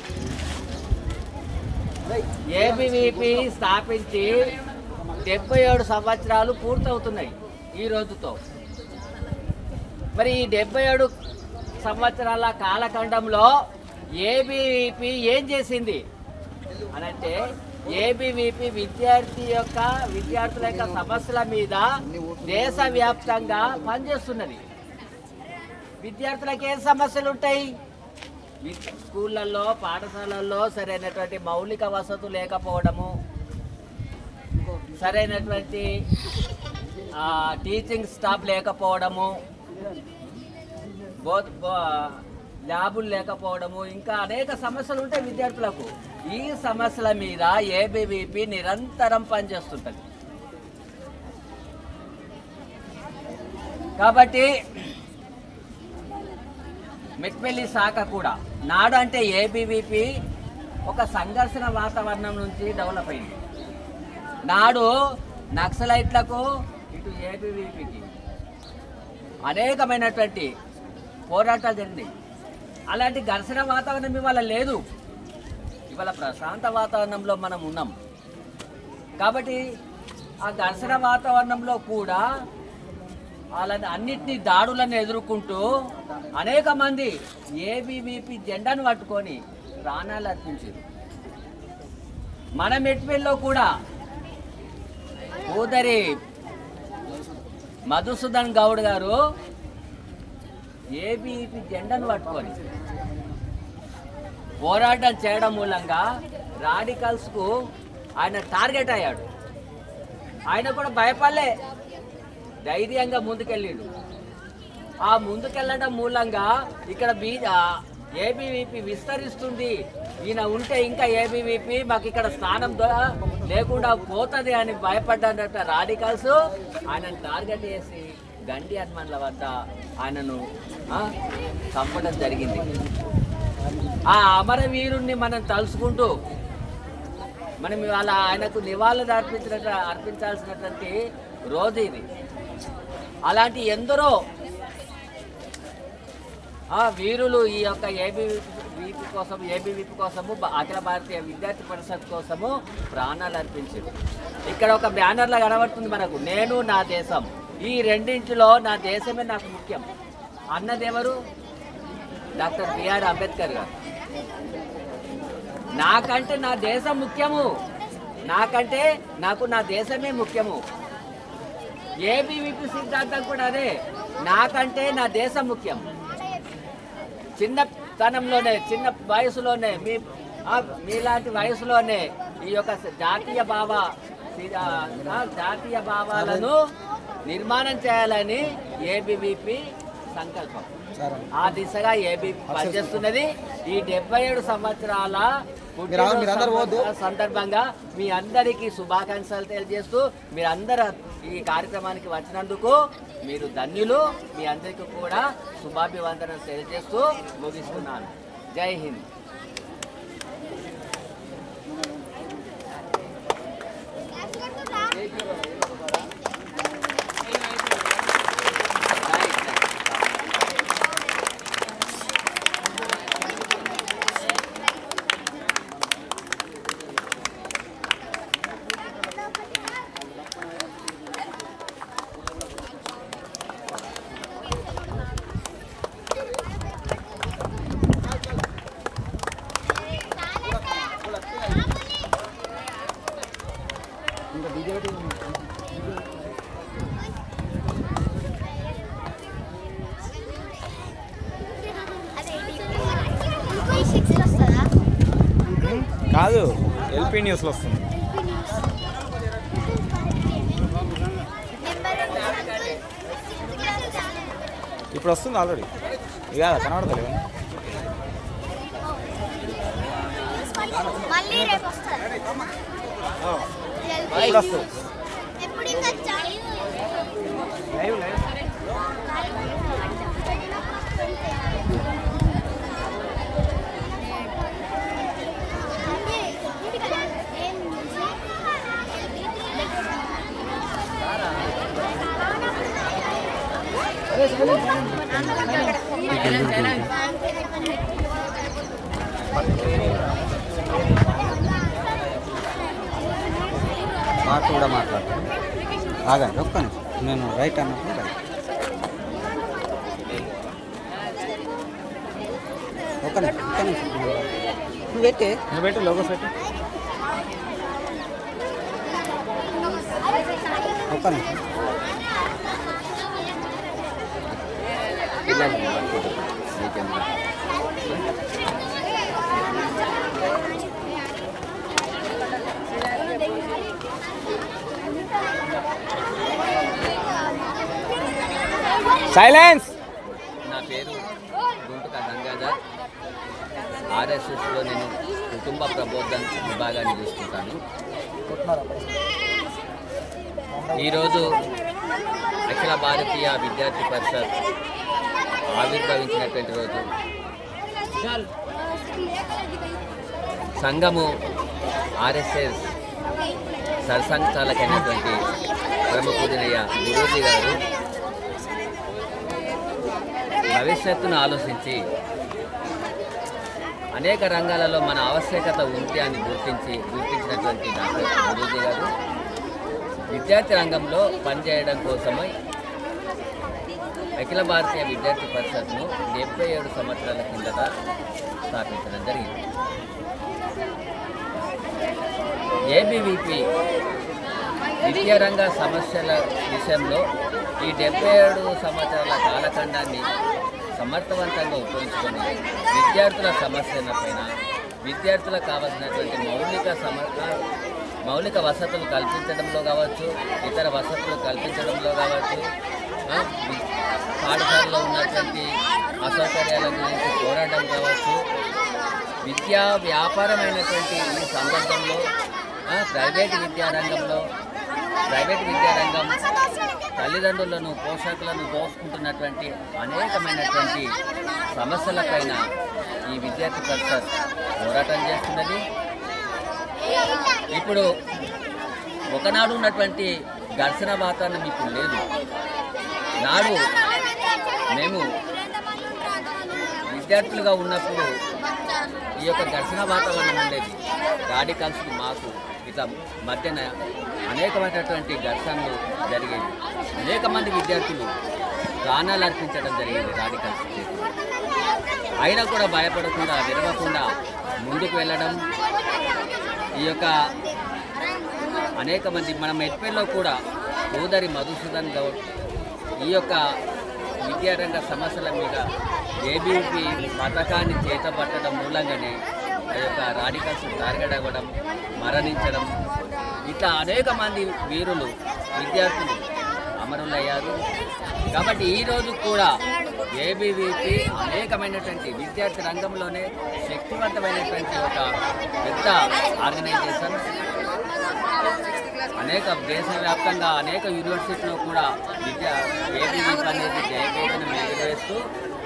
ఏబీవీపీ స్థాపించి 77 సంవత్సరాలు పూర్తవుతున్నాయి ఈ రోజుతో. మరి ఈ 77 సంవత్సరాల కాలఖండంలో ఏబీవీపీ ఏం చేసింది అనంటే, ఏబీవీపీ విద్యార్థుల యొక్క సమస్యల మీద దేశవ్యాప్తంగా పనిచేస్తున్నది. విద్యార్థులకు ఏం సమస్యలు ఉంటాయి? స్కూళ్ళల్లో, పాఠశాలల్లో సరైనటువంటి మౌలిక వసతులు లేకపోవడము, సరైనటువంటి టీచింగ్ స్టాఫ్ లేకపోవడము, ల్యాబులు లేకపోవడము, ఇంకా అనేక సమస్యలు ఉంటాయి విద్యార్థులకు. ఈ సమస్యల మీద ఏబీవీపీ నిరంతరం పనిచేస్తుంటుంది. కాబట్టి మెట్పల్లి శాఖ కూడా నాడు అంటే ఏబీవీపీ ఒక సంఘర్షణ వాతావరణం నుంచి డెవలప్ అయింది. నాడు నక్సలైట్లకు ఇటు ఏబీవీపీకి అనేకమైనటువంటి పోరాటాలు జరిగినాయి. అలాంటి ఘర్షణ వాతావరణం ఇవాళ లేదు. ఇవాళ ప్రశాంత వాతావరణంలో మనం ఉన్నాం. కాబట్టి ఆ ఘర్షణ వాతావరణంలో కూడా వాళ్ళని అన్నిటినీ దాడులను ఎదుర్కొంటూ అనేక మంది ఏబీవీపీ జెండాను పట్టుకొని ప్రాణాలు అర్పించారు. మన మెట్పల్లిలో కూడా పూదరి మధుసూదన్ గౌడ్ గారు ఏబీవీపీ జెండాను పట్టుకొని పోరాటం చేయడం మూలంగా రాడికల్స్కు ఆయన టార్గెట్ అయ్యాడు. ఆయన కూడా భయపడలే, ధైర్యంగా ముందుకెళ్ళిండు. ఆ ముందుకెళ్ళడం మూలంగా ఇక్కడ ఏబీవీపీ విస్తరిస్తుంది, ఈయన ఉంటే ఇంకా ఏబీవీపీ మాకు ఇక్కడ స్థానం లేకుండా పోతుంది అని భయపడ్డట రాడికల్స్. ఆయనను టార్గెట్ చేసి గండి హనుమాన్ల వద్ద ఆయనను చంపడం జరిగింది. ఆ అమరవీరుణ్ణి మనం తలుసుకుంటూ మనం ఇవాళ ఆయనకు నివాళులు అర్పించాల్సినటువంటి రోజు ఇది. అలాంటి ఎందరో వీరులు ఈ యొక్క ఏబీవీపీ కోసము అఖిల భారతీయ విద్యార్థి పరిషత్ కోసము ప్రాణాలు అర్పించారు. ఇక్కడ ఒక బ్యానర్లో కనబడుతుంది మనకు, నేను నా దేశం. ఈ రెండింటిలో నా దేశమే నాకు ముఖ్యం అన్నదెవరు? డాక్టర్ బిఆర్ అంబేద్కర్ గారు. నాకంటే నా దేశం ముఖ్యము, నాకంటే నాకు నా దేశమే ముఖ్యము. ఏబీవీపీ సిద్ధాంతం కూడా అదే, నాకంటే నా దేశం ముఖ్యం. చిన్నతనంలోనే, చిన్న వయసులోనే, మీలాంటి వయసులోనే ఈ యొక్క జాతీయ భావాలను నిర్మాణం చేయాలని ఏబీవీపీ సంకల్పం. ఆ దిశగా ఏబీవీపీ పనిచేస్తున్నది. ఈ 77 సంవత్సరాల సందర్భంగా మీ అందరికీ శుభాకాంక్షలు తెలియజేస్తూ మీరందరూ ఈ కార్యక్రమానికి వచ్చినందుకు మీరు ధన్యులు. మీ అందరికీ కూడా శుభాభివందనలు తెలియజేస్తూ ముగిస్తున్నాను. జై హింద్. కాదు, ఎల్పీ న్యూస్లో వస్తుంది. ఇప్పుడు వస్తుంది ఆల్రెడీ. ఇక కనబడతలేదు. ఇప్పుడు వస్తుంది. మాట కూడా మాట్లాడతాను. ఆగండి ఒక్క నిమిషం, నేను రైట్ అన్నప్పుడు రైట్. ఒక్క నిమిషం నువ్వు పెట్టి లోగోస్ పెట్టి ఒక్క నిమిషం. సైలెన్స్. నా పేరు గుంటుక గంగాధర్. ఆర్ఎస్ఎస్లో నేను కుటుంబ ప్రబోధన విభాగాన్ని చూస్తుంటాను. ఈరోజు అఖిల భారతీయ విద్యార్థి పరిషత్ ఆవిర్భవించినటువంటి రోజు. సంఘము ఆర్ఎస్ఎస్ సర్సంఘచాలకైనటువంటి ప్రముఖుడినయ్య గురూజీ గారు భవిష్యత్తును ఆలోచించి అనేక రంగాలలో మన ఆవశ్యకత ఉంది అని గుర్తించినటువంటి డాక్టర్ గురూజీ గారు విద్యార్థి రంగంలో పనిచేయడం కోసమై అఖిల భారతీయ విద్యార్థి పరిషత్ను 77 సంవత్సరాల కిందట స్థాపించడం జరిగింది. ఏబీవీపీ విద్యారంగ సమస్యల విషయంలో ఈ 77 సంవత్సరాల కాలఖండాన్ని సమర్థవంతంగా ఉపయోగించుకొని విద్యార్థుల సమస్యలపైన విద్యార్థులకు కావాల్సినటువంటి మౌలిక వసతులు కల్పించడంలో కావచ్చు, ఇతర వసతులు కల్పించడంలో కావచ్చు, పాఠశాలలో ఉన్నటువంటి అసౌకర్యాల గురించి పోరాటం కావచ్చు, విద్యా వ్యాపారమైనటువంటి ఈ సందర్భంలో ప్రైవేట్ విద్యారంగం తల్లిదండ్రులను పోషకులను దోసుకుంటున్నటువంటి అనేకమైనటువంటి సమస్యలపైన ఈ విద్యార్థి పరిషత్ పోరాటం చేస్తున్నది. ఇప్పుడు ఒకనాడు ఉన్నటువంటి ఘర్షణ వాతావరణం ఇప్పుడు లేదు. నాడు మేము విద్యార్థులుగా ఉన్నప్పుడు ఈ యొక్క ఘర్షణ వాతావరణం ఉండేది. రాడికల్స్కి మాకు ఇట్లా మధ్యన అనేకమైనటువంటి ఘర్షణలు జరిగేవి. అనేక మంది విద్యార్థులు ప్రాణాలు అర్పించడం జరిగేది రాడికల్స్. అయినా కూడా భయపడకుండా విరవకుండా ముందుకు వెళ్ళడం, ఈ యొక్క అనేక మంది మన మెట్పేలో కూడా ఊదరి మధుసూదన్ గౌడ్ ఈ యొక్క విద్యారంగ సమస్యల మీద ఏబీవీపీ పథకాన్ని చేతపట్టడం మూలంగానే ఆ యొక్క రాడికల్స్ టార్గెట్ అవ్వడం, మరణించడం, ఇట్లా అనేక మంది వీరులు విద్యార్థులు అమరులయ్యారు. కాబట్టి ఈరోజు కూడా ఏబీవీపీ అనేకమైనటువంటి విద్యార్థి రంగంలోనే శక్తివంతమైనటువంటి ఒక పెద్ద ఆర్గనైజేషన్. అనేక దేశవ్యాప్తంగా అనేక యూనివర్సిటీలో కూడా ఏబీవీపీ అనేది జయకేతనం ఎగురవేస్తూ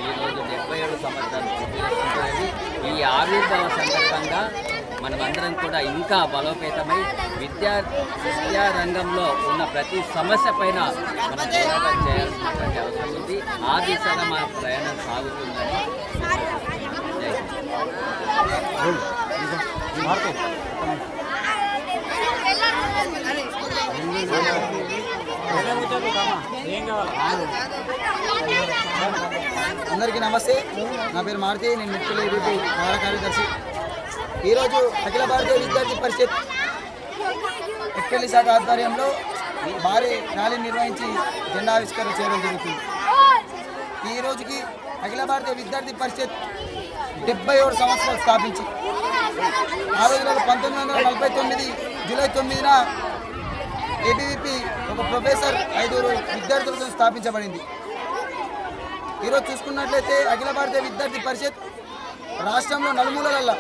ఈరోజు 77 సంవత్సరాలు పూర్తి చేసుకుంటున్నది. ఈ ఆవిర్భావ సందర్భంగా మనమందరం కూడా ఇంకా బలోపేతమై విద్యా రంగంలో ఉన్న ప్రతి సమస్య పైన మనం పోరాటం చేయాల్సినటువంటి అవసరం ఉంది. ఆ దిశగా మన ప్రయాణం సాగుతుందని అందరికీ నమస్తే. నా పేరు మారుతి. నేను మెట్పల్లి ఏబీవీపీ ప్రధాన కార్యదర్శి. ఈరోజు అఖిల భారతీయ విద్యార్థి పరిషత్ మెట్పల్లి శాఖ ఆధ్వర్యంలో భారీ ర్యాలీ నిర్వహించి జెండావిష్కరణ చేయడం జరుగుతుంది. ఈ రోజుకి అఖిల భారతీయ విద్యార్థి పరిషత్ 77 సంవత్సరాలు స్థాపించి ఆ రోజులలో 1949 జూలై 9న ఏబీవీపీ ఒక ప్రొఫెసర్ 5 విద్యార్థులతో స్థాపించబడింది. ఈరోజు చూసుకున్నట్లయితే అఖిల భారతీయ విద్యార్థి పరిషత్ రాష్ట్రంలో నలుమూలలల్లా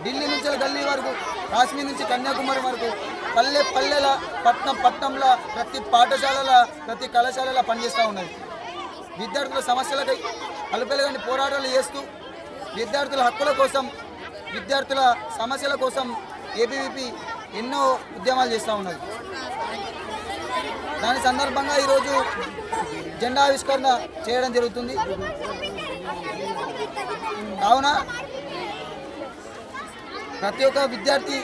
ఢిల్లీ నుంచి గల్లీ వరకు, కాశ్మీర్ నుంచి కన్యాకుమారి వరకు, పల్లెల పట్టణంలో ప్రతి పాఠశాలల ప్రతి కళాశాలలో పనిచేస్తూ ఉన్నది. విద్యార్థుల సమస్యలకై అలుపెలగని పోరాటాలు చేస్తూ విద్యార్థుల హక్కుల కోసం, విద్యార్థుల సమస్యల కోసం ఏబీవీపీ ఎన్నో ఉద్యమాలు చేస్తూ ఉన్నది. దాని సందర్భంగా ఈరోజు జెండా ఆవిష్కరణ చేయడం జరుగుతుంది. కావున ప్రతి ఒక్క విద్యార్థి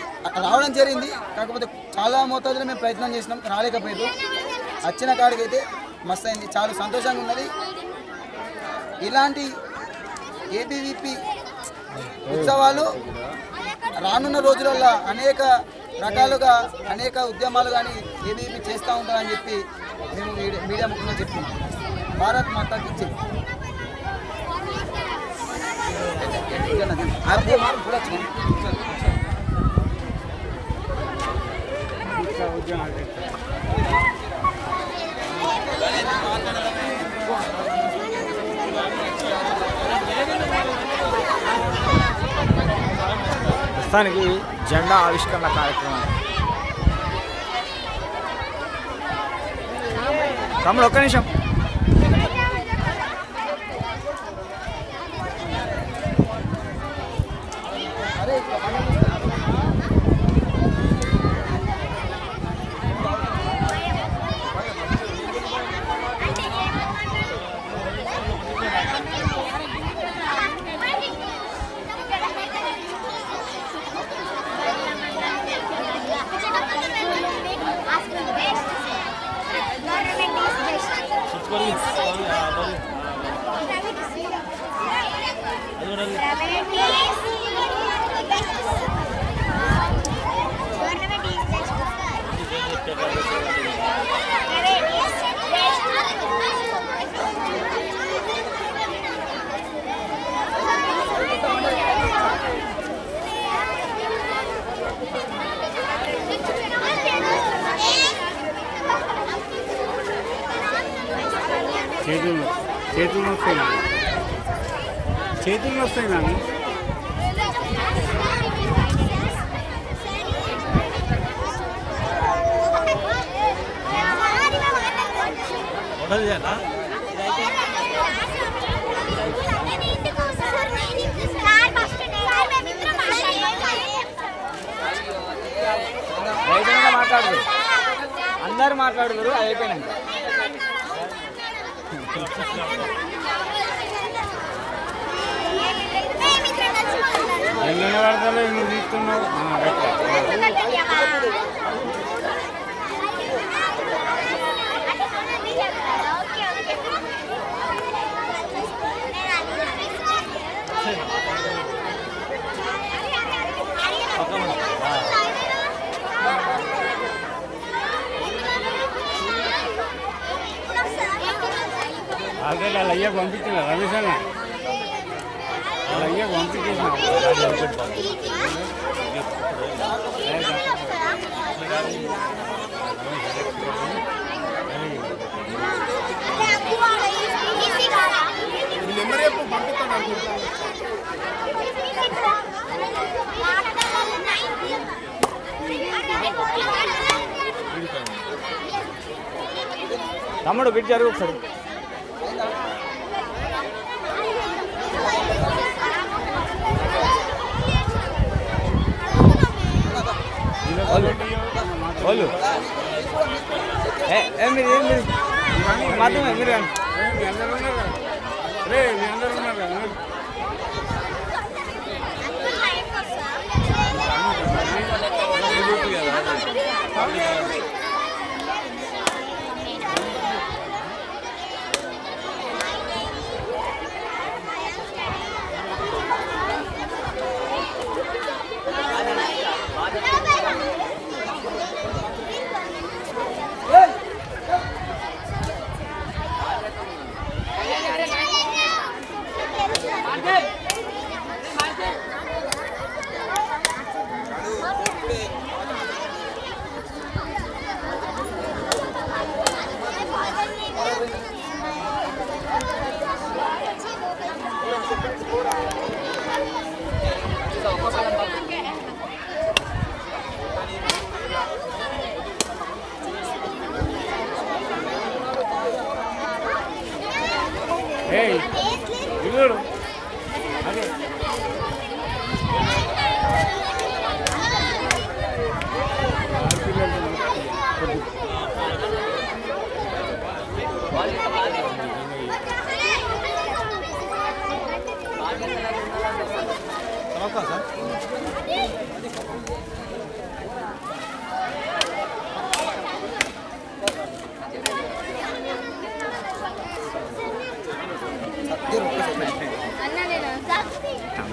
రావడం జరిగింది. కాకపోతే చాలా మోతాదులో మేము ప్రయత్నం చేసినాం, రాలేకపోయారు. వచ్చిన కాడికైతే మస్తు అయింది, చాలా సంతోషంగా ఉన్నది. ఇలాంటి ఏబీవీపీ ఉత్సవాలు రానున్న రోజులలో అనేక రకాలుగా అనేక ఉద్యమాలు కానీ ఏబీవీపీ చేస్తూ ఉంటారని చెప్పి మేము మీడియా ముఖ్యంగా చెప్తున్నాం. భారత్ మాతాకి జై. ప్రస్తుతానికి జెండా ఆవిష్కరణ కార్యక్రమం. తమ్ముడు ఒక్క నిమిషం. చేతులు వస్తాయి నాని మాట్లాడదు అందరు మాట్లాడుతారు అది అయిపోయినాక ఎన్ని వాడతాలో నువ్వు తీస్తున్నావు అదే వాళ్ళ అయ్యా పంపించిన రమేష్ అన్న వాళ్ళ అయ్యా పంపించేసిన తమ్ముడు బిట్ జరుగు ఒకసారి వాళ్ళు మీరు మాత్రమే మీరు రే మీ అందరూ ఉన్నారు కదా ఇదిగోడు అదే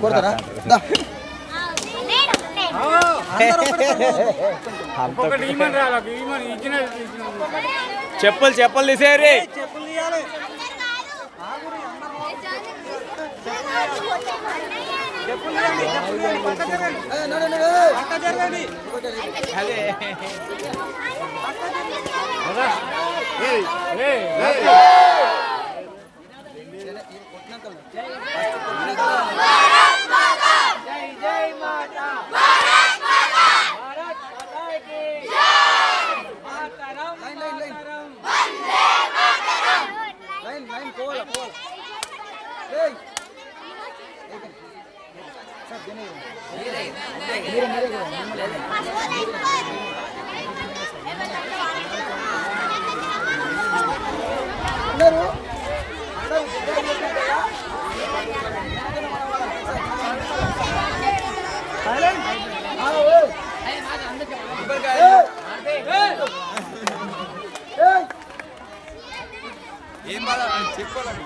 కొడతారా ఒకటి ఈమని రాలకు ఈమని ఇచ్చిన చెప్పులు తీసేరి ఏం బాధ చెప్పాలి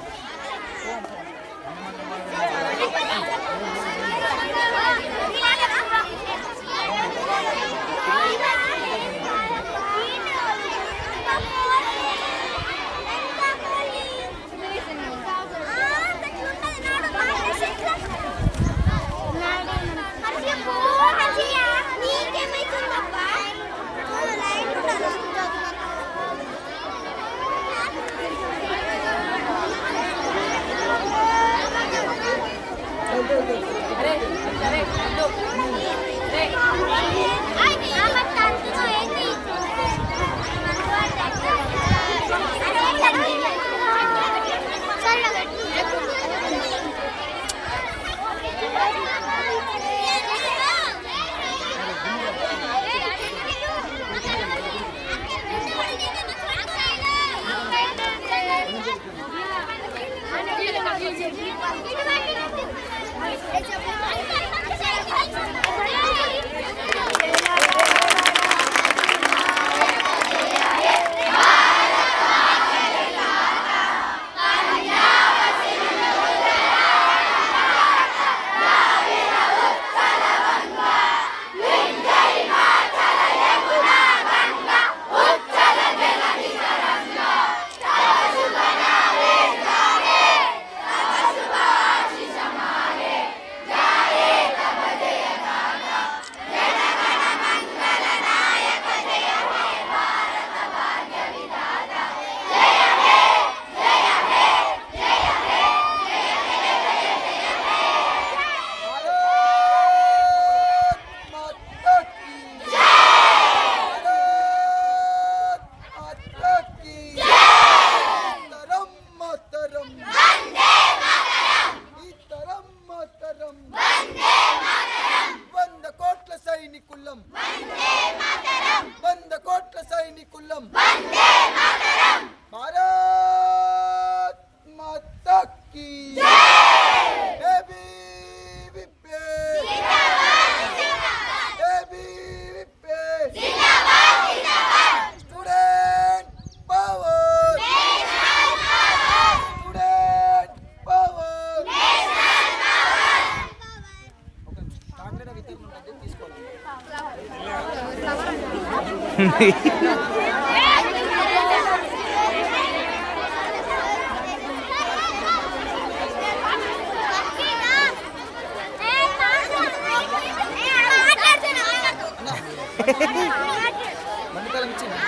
మండితలం ఇచ్చిందా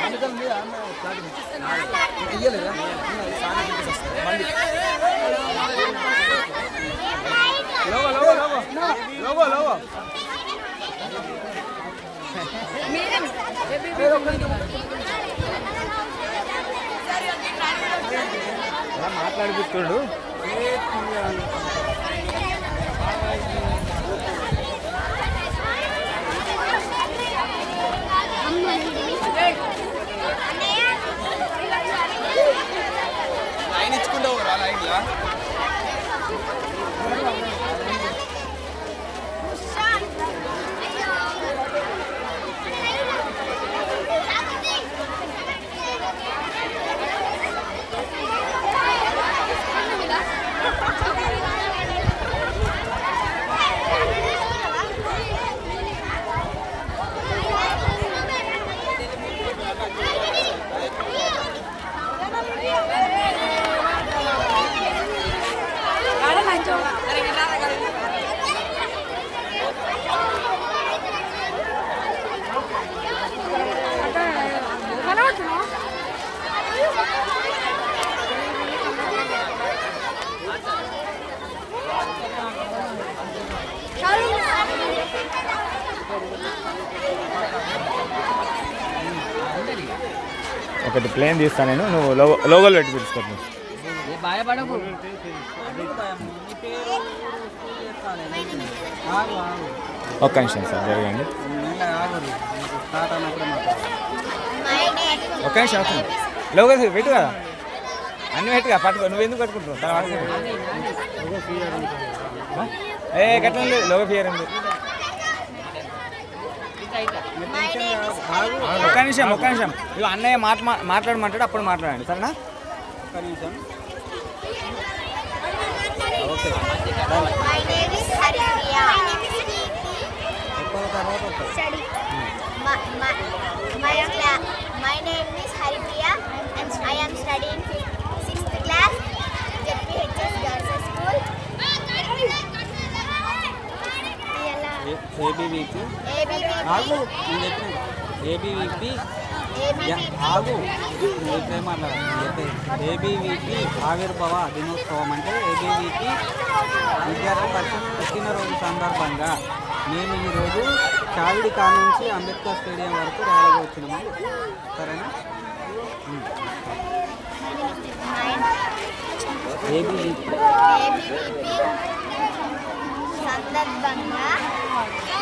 మండితలం మీద ఇయ్యలేదా మాట్లాడిపిస్తుడు లైన్ ఇచ్చుకుంటావు రా లైన్లా ఒకటి ప్లేన్ తీస్తాను నేను, నువ్వు లోగోలు పెట్టి పిలుచుకోవచ్చు. భయపడకు. ఒక్క నిమిషం సార్ జరగండి, ఒక్క నిమిషం అవుతుంది. లోగో పెట్టు కదా, అన్నీ పెట్టుగా పట్టుకో. నువ్వు ఎందుకు పట్టుకుంటావు? ఏ కట్టం లేదు, లోగో ఫియర్ ఉంది. ఒక్క నిమిషం ఇవి అన్నయ్య మాట్లాడమంటాడు, అప్పుడు మాట్లాడండి సరేనా? ఒక్క నిమిషం. Okay. My name is Haripriya. My name is Haripriya and I am studying 6th class JPHS Girls School. ABVP ఆగు నువ్వు మాట్లాడాలి. ఏబీవీపీ ఆవిర్భావ దినోత్సవం అంటే ఏబీవీపీ విద్యార్థి పరిషత్ పుట్టినరోజు సందర్భంగా మేము ఈరోజు చావిడి కా నుంచి అంబేద్కర్ స్టేడియం వరకు ర్యాలీగా వచ్చినాము. సరేనా? ఏబీవీపీ సందర్భంగా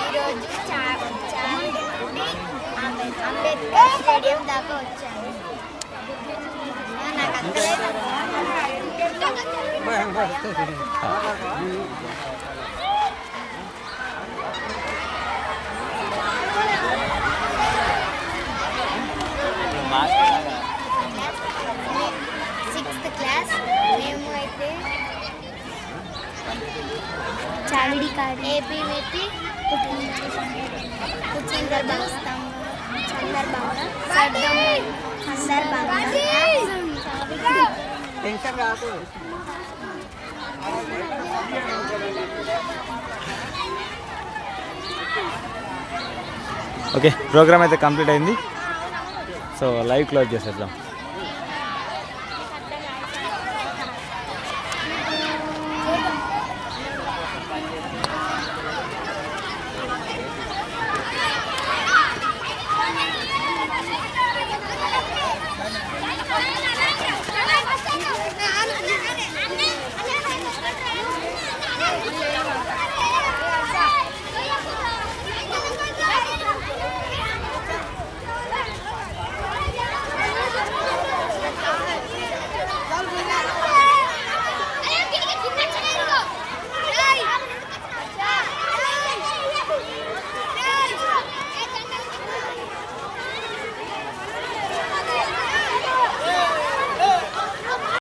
ఈరోజు చావిడి నుండి అంబేద్కర్ స్టేడియం దాకా వచ్చాను. నాకు అంతలేదు. సిక్స్త్ క్లాస్ మేము అయితే చావిడి కాదు ఏబీవీపీ సందర్భంగా టెన్షన్ కాదు. ఓకే, ప్రోగ్రామ్ అయితే కంప్లీట్ అయింది. సో లైవ్ క్లోజ్ చేసేద్దాం.